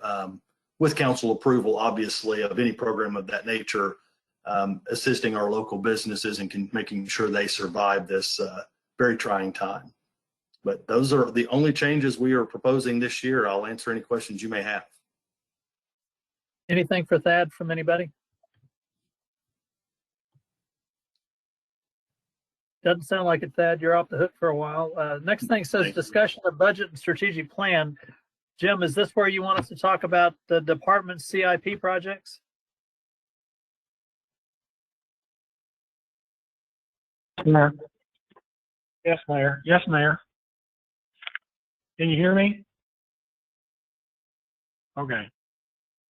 with council approval, obviously, of any program of that nature, assisting our local businesses and making sure they survive this very trying time. But those are the only changes we are proposing this year. I'll answer any questions you may have. Anything for Thad from anybody? Doesn't sound like it, Thad. You're off the hook for a while. Next thing says discussion of budget and strategic plan. Jim, is this where you want us to talk about the department CIP projects? Mayor. Yes, Mayor. Yes, Mayor. Can you hear me? Okay.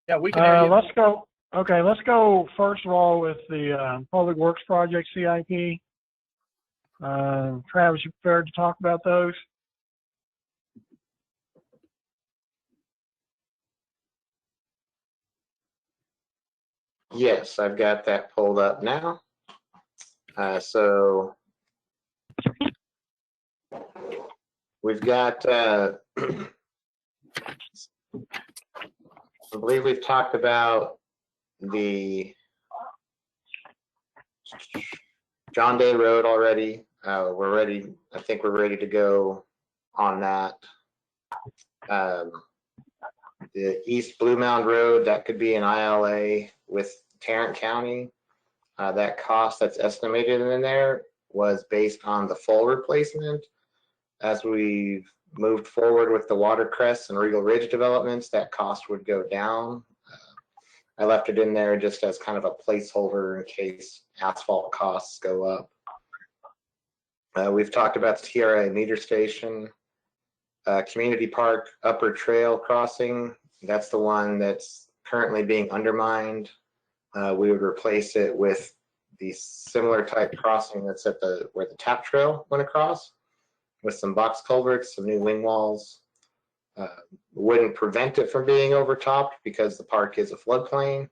Yeah, we can hear you. Let's go. Okay, let's go first of all with the Public Works Project CIP. Travis, you prepared to talk about those? Yes, I've got that pulled up now. So we've got, I believe we've talked about the John Day Road already. We're ready. I think we're ready to go on that. The East Blue Mound Road, that could be an ILA with Tarrant County. That cost that's estimated in there was based on the full replacement. As we've moved forward with the Watercrest and Regal Ridge developments, that cost would go down. I left it in there just as kind of a placeholder in case asphalt costs go up. We've talked about the TRA meter station, Community Park Upper Trail Crossing. That's the one that's currently being undermined. We would replace it with the similar type crossing that's at where the tap trail went across, with some box culverts, some new wing walls. Wouldn't prevent it from being overtopped because the park is a floodplain,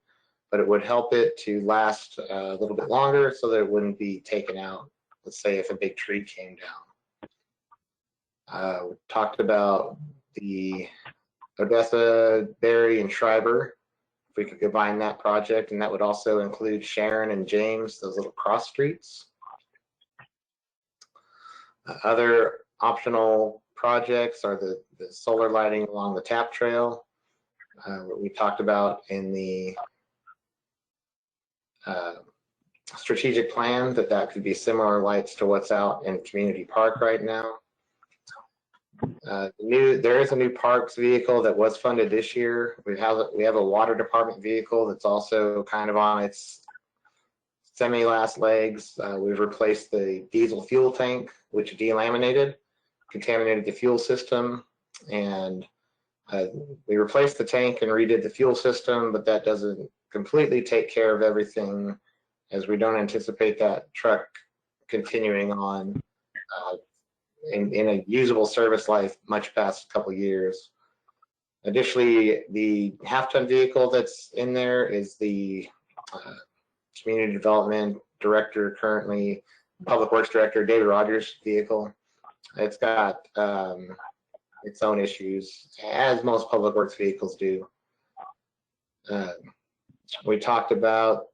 but it would help it to last a little bit longer so that it wouldn't be taken out, let's say if a big tree came down. We talked about the Odessa, Berry, and Schreiber. If we could combine that project, and that would also include Sharon and James, those little cross streets. Other optional projects are the solar lighting along the tap trail. We talked about in the strategic plan that could be similar lights to what's out in Community Park right now. There is a new parks vehicle that was funded this year. We have a water department vehicle that's also kind of on its semi-last legs. We've replaced the diesel fuel tank, which delaminated, contaminated the fuel system, and we replaced the tank and redid the fuel system, but that doesn't completely take care of everything, as we don't anticipate that truck continuing on in a usable service life much past a couple years. Additionally, the half-ton vehicle that's in there is the Community Development Director, currently Public Works Director David Rogers' vehicle. It's got its own issues, as most public works vehicles do. We talked about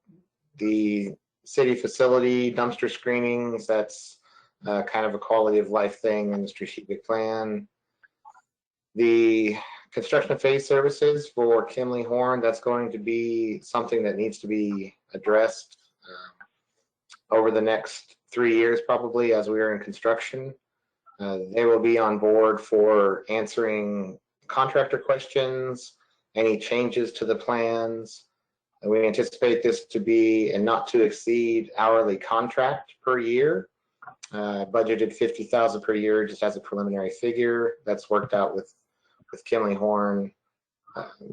the city facility dumpster screenings. That's kind of a quality of life thing in the strategic plan. The construction phase services for Kimley Horn, that's going to be something that needs to be addressed over the next 3 years, probably, as we are in construction. They will be on board for answering contractor questions, any changes to the plans. And we anticipate this to be a not to exceed hourly contract per year. Budgeted $50,000 per year just as a preliminary figure. That's worked out with Kimley Horn.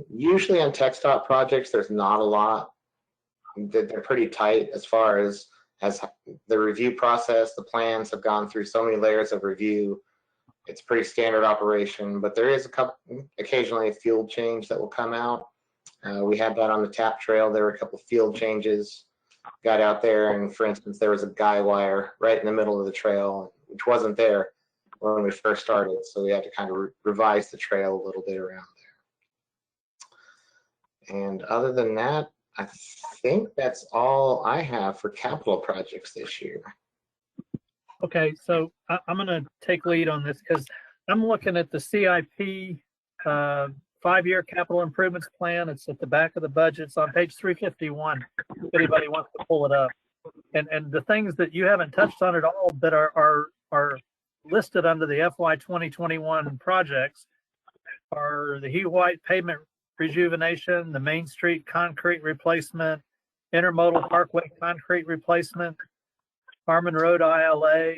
Usually on TxDOT projects, there's not a lot. They're pretty tight as far as the review process. The plans have gone through so many layers of review. It's pretty standard operation, but there is occasionally a field change that will come out. We had that on the tap trail. There were a couple field changes. Got out there, and for instance, there was a guy wire right in the middle of the trail, which wasn't there when we first started. So we had to kind of revise the trail a little bit around there. And other than that, I think that's all I have for capital projects this year. Okay, so I'm going to take lead on this because I'm looking at the CIP 5-year capital improvements plan. It's at the back of the budget. It's on page 351. If anybody wants to pull it up, and the things that you haven't touched on at all that are listed under the FY 2021 projects are the Hugh White pavement rejuvenation, the Main Street concrete replacement, intermodal parkway concrete replacement, Harmon Road ILA,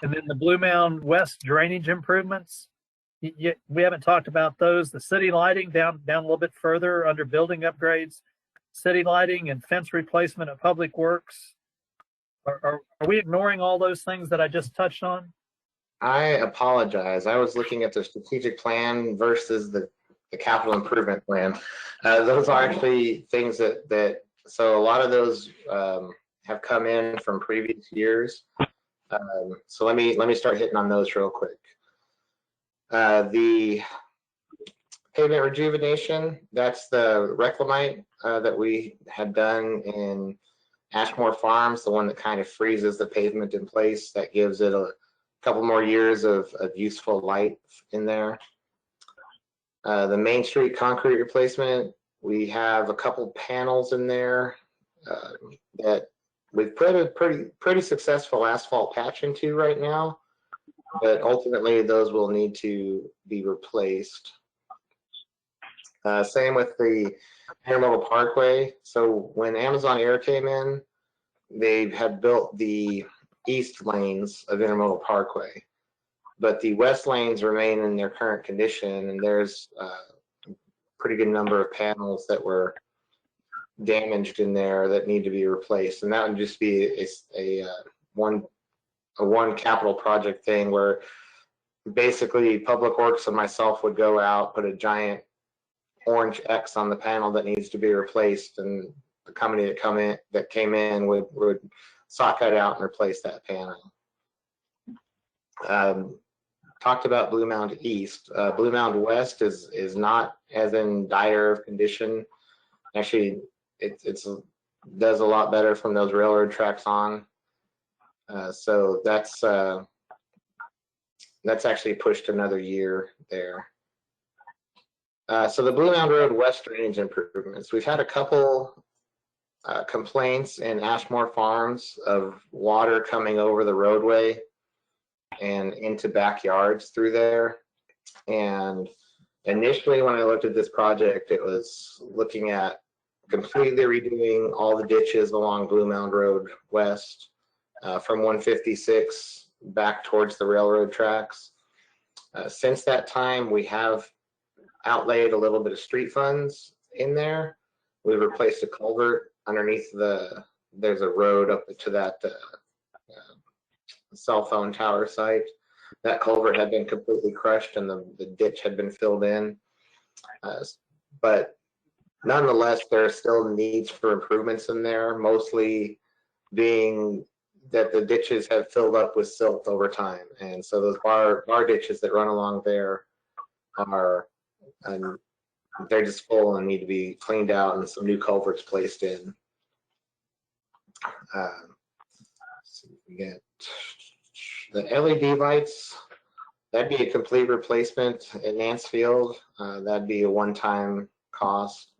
and then the Blue Mound West drainage improvements. We haven't talked about those. The city lighting down a little bit further under building upgrades, city lighting and fence replacement at Public Works. Are we ignoring all those things that I just touched on? I apologize. I was looking at the strategic plan versus the capital improvement plan. Those are actually things that so a lot of those have come in from previous years. So let me start hitting on those real quick. The pavement rejuvenation, that's the reclamite that we had done in Ashmore Farms, the one that kind of freezes the pavement in place. That gives it a couple more years of useful life in there. The Main Street concrete replacement, we have a couple panels in there that we've put a pretty successful asphalt patch into right now, but ultimately those will need to be replaced. Same with the Intermodal Parkway. So when Amazon Air came in, they had built the east lanes of Intermodal Parkway, but the west lanes remain in their current condition, and there's a pretty good number of panels that were damaged in there that need to be replaced, and that would just be a one capital project thing where basically Public Works and myself would go out, put a giant orange X on the panel that needs to be replaced, and the company that came in would saw cut out and replace that panel. Talked about Blue Mound East. Blue Mound West is not as in dire of condition. Actually, it does a lot better from those railroad tracks on. So that's actually pushed another year there. So the Blue Mound Road West drainage improvements. We've had a couple complaints in Ashmore Farms of water coming over the roadway and into backyards through there. And initially when I looked at this project, it was looking at completely redoing all the ditches along Blue Mound Road West from 156 back towards the railroad tracks. Since that time, we have outlaid a little bit of street funds in there. We've replaced a culvert underneath there's a road up to that cell phone tower site. That culvert had been completely crushed and the ditch had been filled in. But nonetheless, there are still needs for improvements in there, mostly being that the ditches have filled up with silt over time. And so those bar ditches that run along there they're just full and need to be cleaned out and some new culverts placed in. We get the LED lights. That'd be a complete replacement at Mansfield. That'd be a one-time cost.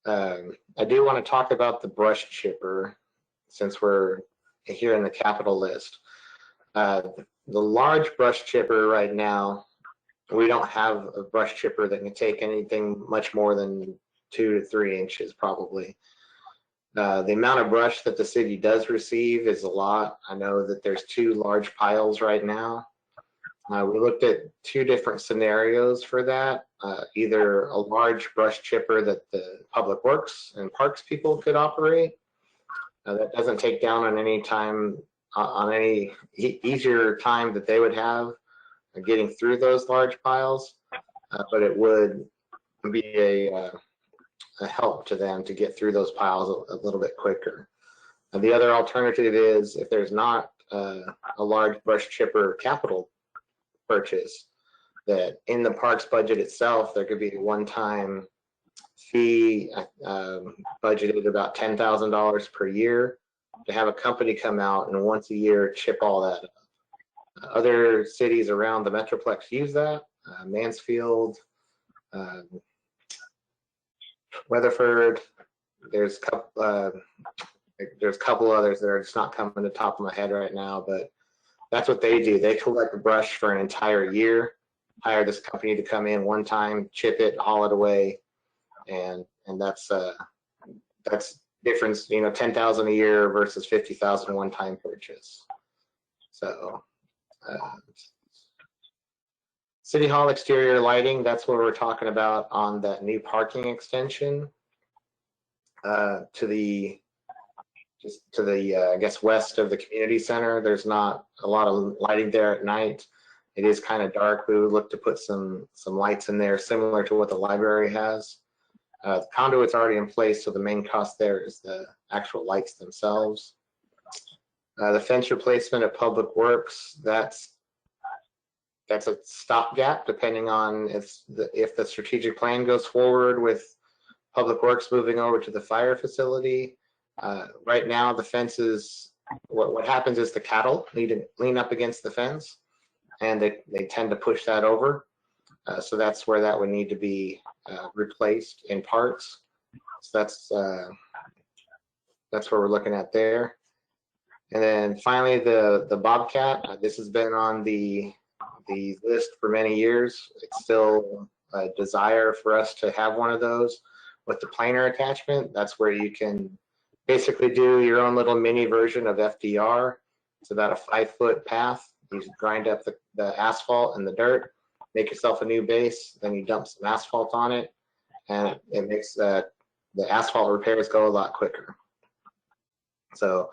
I do want to talk about the brush chipper since we're here in the capital list. The large brush chipper right now, we don't have a brush chipper that can take anything much more than 2 to 3 inches probably. The amount of brush that the city does receive is a lot. I know that there's 2 large piles right now. We looked at 2 different scenarios for that. Either a large brush chipper that the Public Works and Parks people could operate. That doesn't take down on any time, on any easier time that they would have getting through those large piles, but it would be a help to them to get through those piles a little bit quicker. And the other alternative is if there's not a large brush chipper capital purchase, that in the parks budget itself, there could be a one-time fee budgeted about $10,000 per year to have a company come out and once a year chip all that up. Other cities around the Metroplex use that. Mansfield, Weatherford, there's a couple others that are just not coming to the top of my head right now, but that's what they do. They collect the brush for an entire year, hire this company to come in one time, chip it, haul it away, and that's difference, you know, 10,000 a year versus 50,000 one-time purchase. So City Hall exterior lighting, that's what we're talking about on that new parking extension to the I guess west of the community center. There's not a lot of lighting there at night. It is kind of dark. We would look to put some lights in there similar to what the library has. The conduit's already in place, so the main cost there is the actual lights themselves. The fence replacement of Public Works, that's a stopgap depending on if the strategic plan goes forward with Public Works moving over to the fire facility. Right now, the fences, what happens is the cattle need to lean up against the fence, and they tend to push that over. So that's where that would need to be replaced in parts. So that's where we're looking at there. And then finally, the Bobcat. This has been on the list for many years. It's still a desire for us to have one of those with the planer attachment. That's where you can basically do your own little mini version of FDR. It's about a 5-foot path. You grind up the asphalt and the dirt, make yourself a new base, then you dump some asphalt on it, and it makes the asphalt repairs go a lot quicker. So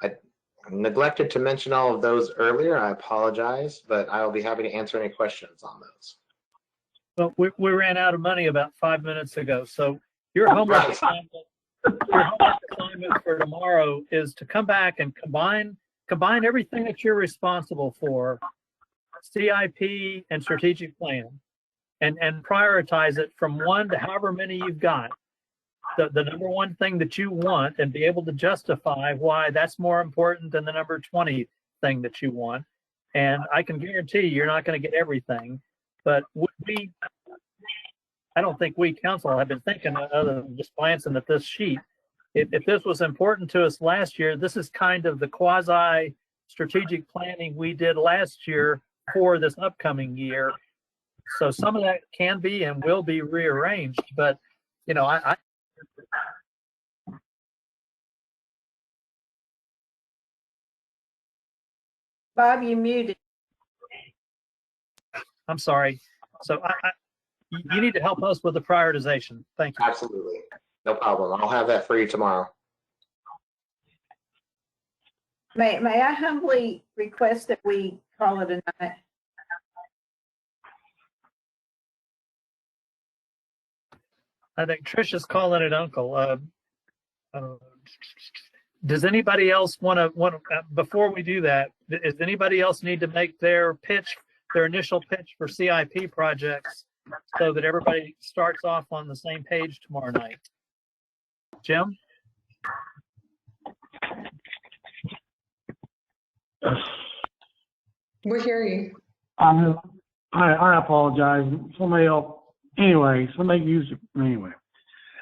I neglected to mention all of those earlier. I apologize, but I will be happy to answer any questions on those. Well, we ran out of money about 5 minutes ago, so your homework assignment for tomorrow is to come back and combine everything that you're responsible for, CIP and strategic plan, and prioritize it from 1 to however many you've got. The number 1 thing that you want, and be able to justify why that's more important than the number 20 thing that you want. And I can guarantee you're not going to get everything, but I don't think we council have been thinking other than just glancing at this sheet. If this was important to us last year, this is kind of the quasi strategic planning we did last year for this upcoming year. So some of that can be and will be rearranged, but you know, Bob, you muted. I'm sorry. So you need to help us with the prioritization. Thank you. Absolutely. No problem. I'll have that for you tomorrow. May I humbly request that we call it a night? I think Trisha's calling it uncle. Does anybody else want to, before we do that, does anybody else need to make their initial pitch for CIP projects so that everybody starts off on the same page tomorrow night? Jim? We hear you. I apologize. Somebody else. Anyway, somebody used it anyway.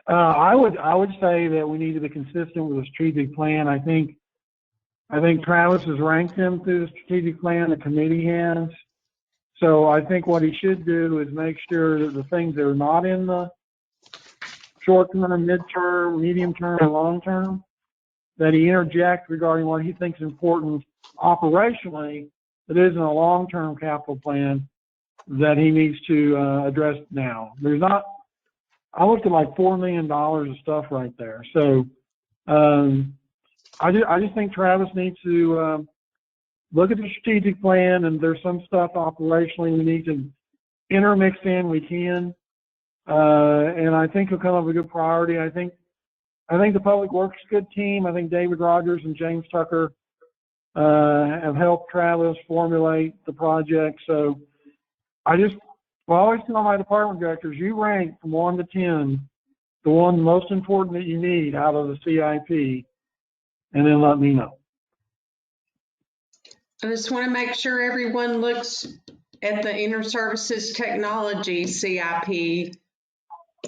I would say that we need to be consistent with the strategic plan. I think Travis has ranked them through the strategic plan. The committee has. So I think what he should do is make sure that the things that are not in the short term, midterm, medium term, and long term, that he interject regarding what he thinks is important operationally that isn't a long term capital plan that he needs to address now. There's not. I looked at like $4 million of stuff right there. So I just think Travis needs to look at the strategic plan, and there's some stuff operationally we need to intermix in. We can, and I think he'll come up with a good priority. I think the Public Works is a good team. I think David Rogers and James Tucker have helped Travis formulate the project. So I always tell my department directors, you rank from 1 to 10, the one most important that you need out of the CIP. and then let me know. I just want to make sure everyone looks at the inter-services technology CIP.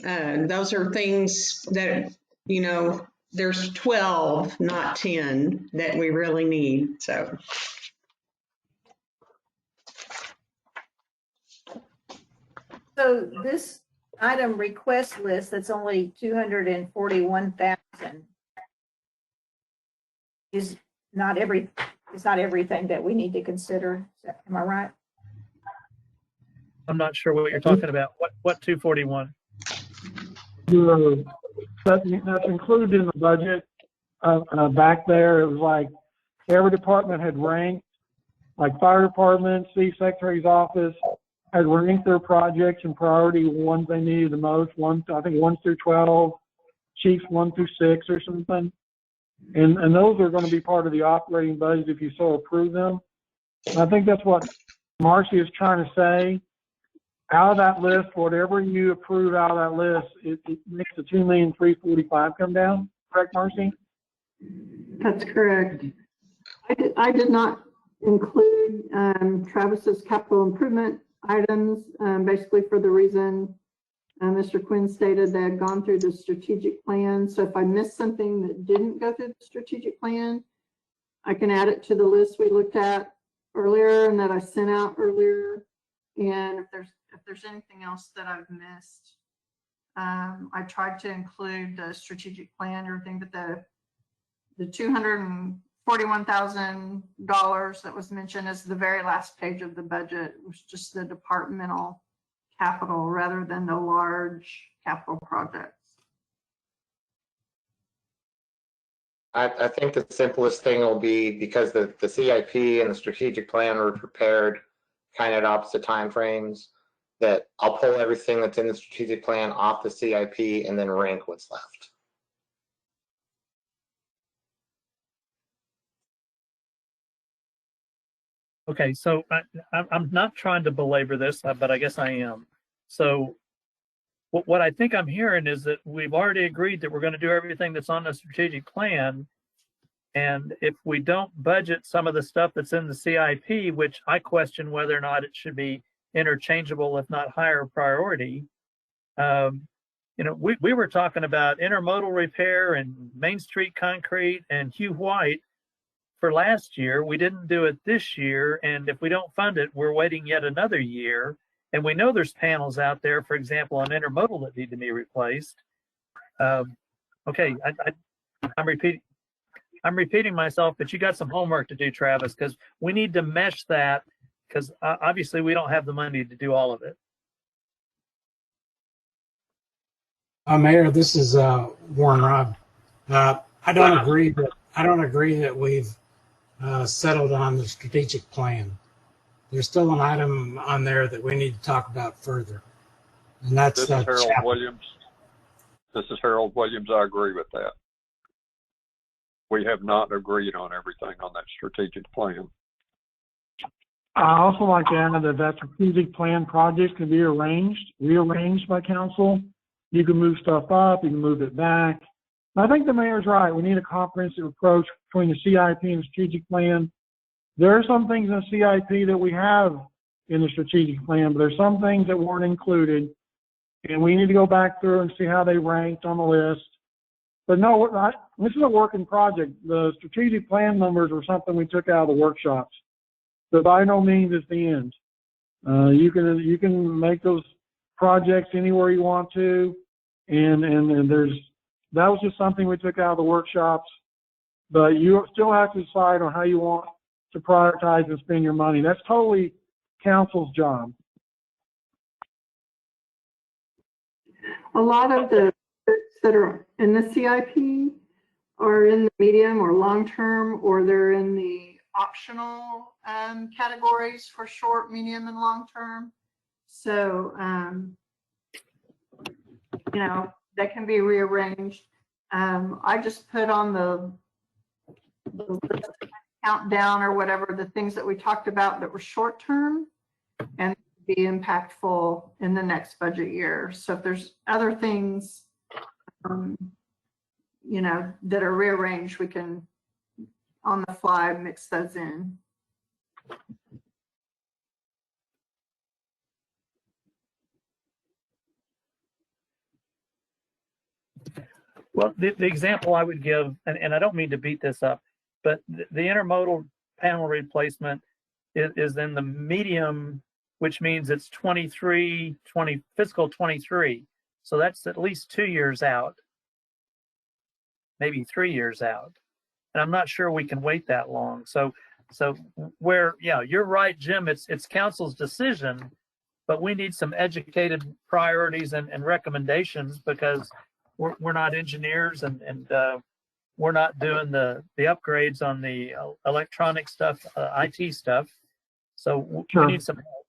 Those are things that, you know, there's 12, not 10 that we really need, so. So this item request list, that's only 241,000 is not everything that we need to consider. Am I right? I'm not sure what you're talking about. What 241? That's included in the budget. Back there, it was like every department had ranked, like fire department, city secretary's office had ranked their projects in priority, ones they needed the most. I think 1 through 12, chiefs 1 through 6 or something. And those are going to be part of the operating budget if you so approve them. And I think that's what Marcy is trying to say. Out of that list, whatever you approve out of that list, it makes the 2,345,000 come down. Correct, Marcy? That's correct. I did not include Travis's capital improvement items, basically for the reason Mr. Quinn stated they had gone through the strategic plan. So if I missed something that didn't go through the strategic plan, I can add it to the list we looked at earlier and that I sent out earlier. And if there's anything else that I've missed, I tried to include the strategic plan, everything, but the $241,000 that was mentioned is the very last page of the budget. It was just the departmental capital rather than the large capital projects. I think the simplest thing will be, because the CIP and the strategic plan were prepared kind of at opposite timeframes, that I'll pull everything that's in the strategic plan off the CIP and then rank what's left. Okay, so I'm not trying to belabor this, but I guess I am. So what I think I'm hearing is that we've already agreed that we're going to do everything that's on the strategic plan. And if we don't budget some of the stuff that's in the CIP, which I question whether or not it should be interchangeable, if not higher priority, you know, we were talking about intermodal repair and Main Street concrete and Hugh White for last year. We didn't do it this year. And if we don't fund it, we're waiting yet another year. And we know there's panels out there, for example, on intermodal that need to be replaced. Okay, I'm repeating myself, but you got some homework to do, Travis, because we need to mesh that, because obviously we don't have the money to do all of it. Mayor, this is Warren Robb. I don't agree that we've settled on the strategic plan. There's still an item on there that we need to talk about further, and that's This is Harold Williams. This is Harold Williams. I agree with that. We have not agreed on everything on that strategic plan. I also like to add that strategic plan project can be rearranged by council. You can move stuff up, you can move it back. I think the mayor's right. We need a comprehensive approach between the CIP and the strategic plan. There are some things in the CIP that we have in the strategic plan, but there's some things that weren't included, and we need to go back through and see how they ranked on the list. But no, this is a working project. The strategic plan numbers were something we took out of the workshops. So by no means is the end. You can make those projects anywhere you want to, and that was just something we took out of the workshops. But you still have to decide on how you want to prioritize and spend your money. That's totally council's job. A lot of the that are in the CIP are in the medium or long term, or they're in the optional categories for short, medium, and long term. So, you know, that can be rearranged. I just put on the list countdown or whatever, the things that we talked about that were short term and be impactful in the next budget year. So if there's other things, you know, that are rearranged, we can on the fly mix those in. Well, the example I would give, and I don't mean to beat this up, but the intermodal panel replacement is in the medium, which means it's 23, fiscal 23. So that's at least 2 years out, maybe 3 years out. And I'm not sure we can wait that long. So where, yeah, you're right, Jim, it's council's decision, but we need some educated priorities and recommendations, because we're not engineers, and we're not doing the upgrades on the electronic stuff, IT stuff. So Sure. we need some help.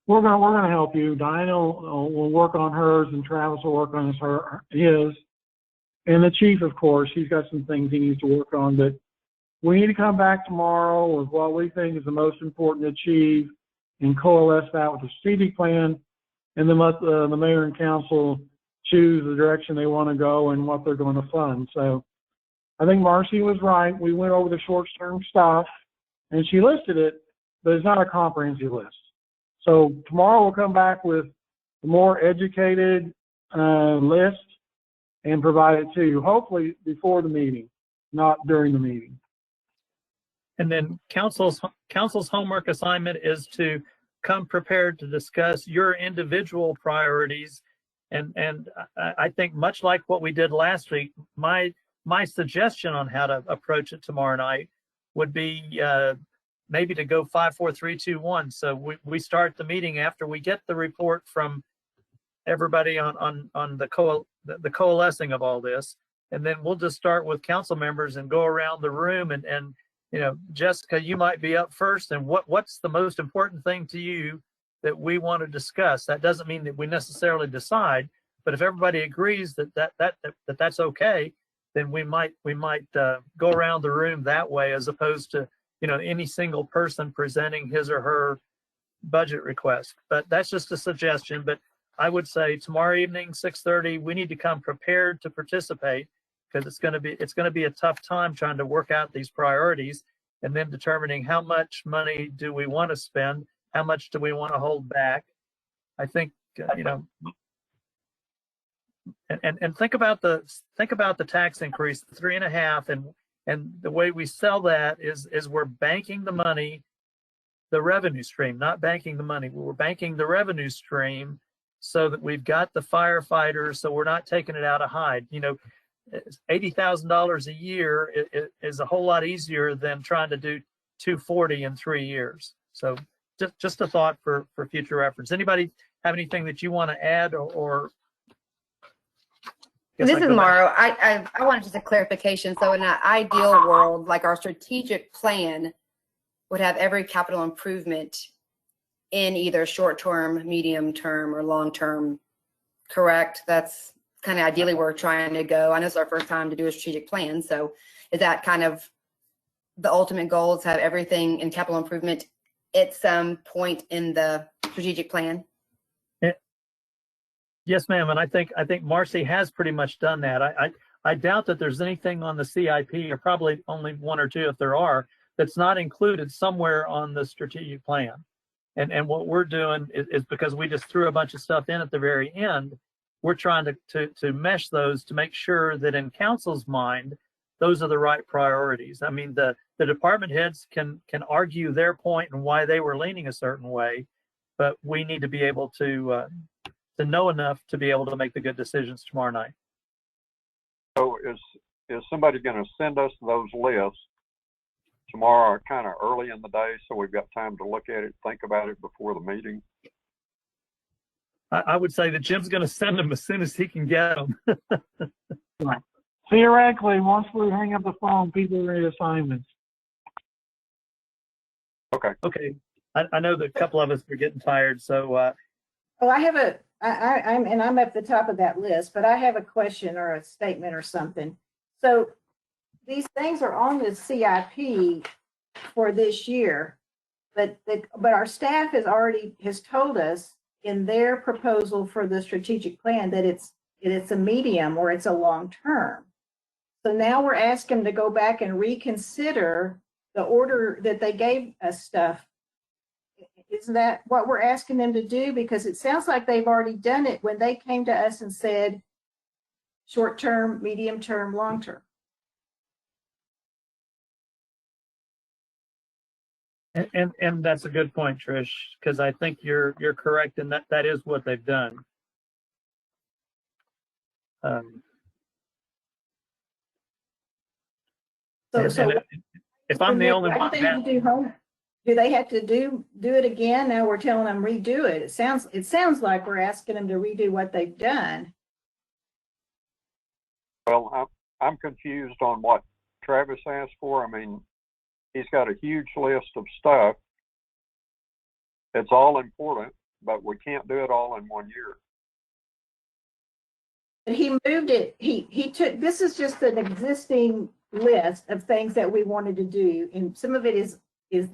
We're gonna help you. Diana will work on hers, and Travis will work on his. And the chief, of course, he's got some things he needs to work on. But we need to come back tomorrow with what we think is the most important to achieve, and coalesce that with the strategic plan, and then let the mayor and council choose the direction they want to go and what they're going to fund. So I think Marcy was right. We went over the short-term stuff, and she listed it, but it's not a comprehensive list. So tomorrow we'll come back with a more educated list and provide it to you, hopefully before the meeting, not during the meeting. And then council's homework assignment is to come prepared to discuss your individual priorities. And I think, much like what we did last week, my suggestion on how to approach it tomorrow night would be maybe to go 5, 4, 3, 2, 1. So we start the meeting after we get the report from everybody on the coalescing of all this, and then we'll just start with council members and go around the room, and you know, Jessica, you might be up first, and what's the most important thing to you that we want to discuss? That doesn't mean that we necessarily decide, but if everybody agrees that's okay, then we might go around the room that way, as opposed to, you know, any single person presenting his or her budget request. But that's just a suggestion. But I would say tomorrow evening, 6:30, we need to come prepared to participate, because it's going to be a tough time trying to work out these priorities, and then determining how much money do we want to spend, how much do we want to hold back. I think, you know, and think about the tax increase, 3.5, and the way we sell that is we're banking the money, the revenue stream, not banking the money. We're banking the revenue stream, so that we've got the firefighters, so we're not taking it out of Hyde. You know, $80,000 a year is a whole lot easier than trying to do 240 in 3 years. So just a thought for future reference. Anybody have anything that you want to add, or This is Morrow. I wanted just a clarification. So in an ideal world, like our strategic plan would have every capital improvement in either short-term, medium-term, or long-term, correct? That's kind of ideally where we're trying to go. I know it's our first time to do a strategic plan. So is that kind of the ultimate goal, is have everything in capital improvement at some point in the strategic plan? Yes, ma'am. And I think Marcy has pretty much done that. I doubt that there's anything on the CIP, or probably only 1 or 2 if there are, that's not included somewhere on the strategic plan. And what we're doing is because we just threw a bunch of stuff in at the very end, we're trying to mesh those to make sure that in council's mind, those are the right priorities. I mean, the department heads can argue their point and why they were leaning a certain way, but we need to be able to know enough to be able to make the good decisions tomorrow night. So is somebody going to send us those lists tomorrow, kind of early in the day, so we've got time to look at it, think about it before the meeting? I would say that Jim's going to send them as soon as he can get them. Right. Theoretically, once we hang up the phone, people read assignments. Okay. I know that a couple of us are getting tired, so. Well, I have I'm at the top of that list, but I have a question or a statement or something. So these things are on the CIP for this year, but our staff has told us in their proposal for the strategic plan that it's a medium or it's a long term. So now we're asking them to go back and reconsider the order that they gave us stuff. Isn't that what we're asking them to do? Because it sounds like they've already done it when they came to us and said short-term, medium-term, long-term. And that's a good point, Trish, because I think you're correct in that is what they've done. If I'm the only one, do they have to do it again? Now we're telling them redo it. It sounds like we're asking them to redo what they've done. Well, I'm confused on what Travis asked for. I mean, he's got a huge list of stuff. It's all important, but we can't do it all in 1 year. He moved it. He took, this is just an existing list of things that we wanted to do, and some of it is years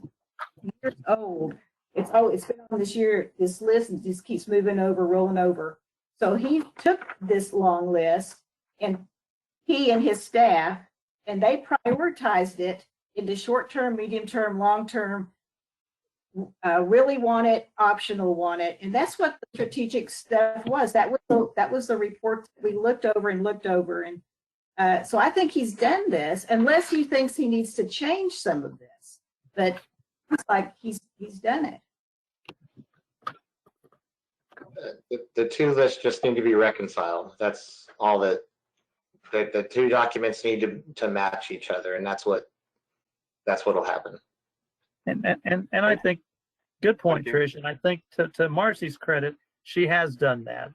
old. It's been on this list, and just keeps moving over, rolling over. So he took this long list, and he and his staff, and they prioritized it into short-term, medium-term, long-term, really want it, optional want it. And that's what the strategic stuff was. That was the report that we looked over. And so I think he's done this, unless he thinks he needs to change some of this. But it's like he's done it. The two lists just need to be reconciled. That's all that the two documents need to match each other, and that's what'll happen. And I think, good point, Trish. And I think to Marcy's credit, she has done that.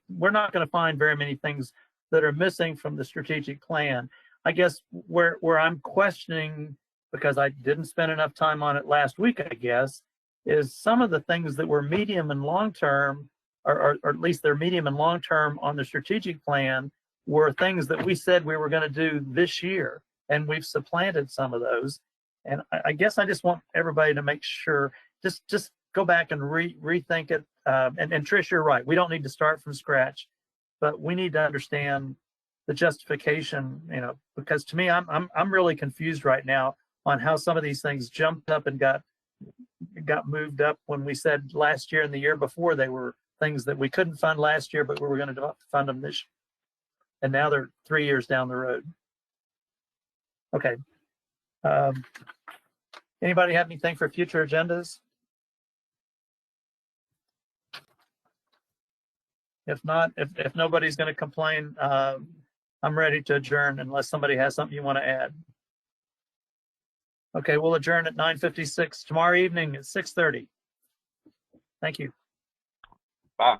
We're not going to find very many things that are missing from the strategic plan. I guess where I'm questioning, because I didn't spend enough time on it last week, I guess, is some of the things that were medium and long term, or at least they're medium and long term on the strategic plan, were things that we said we were going to do this year, and we've supplanted some of those. And I guess I just want everybody to make sure, just go back and rethink it. And Trish, you're right. We don't need to start from scratch, but we need to understand the justification, because to me, I'm really confused right now on how some of these things jumped up and got moved up when we said last year and the year before they were things that we couldn't fund last year, but we were going to fund them this year. And now they're 3 years down the road. Okay. Anybody have anything for future agendas? If not, if nobody's going to complain, I'm ready to adjourn unless somebody has something you want to add. Okay, we'll adjourn at 9:56 tomorrow evening at 6:30. Thank you. Bye.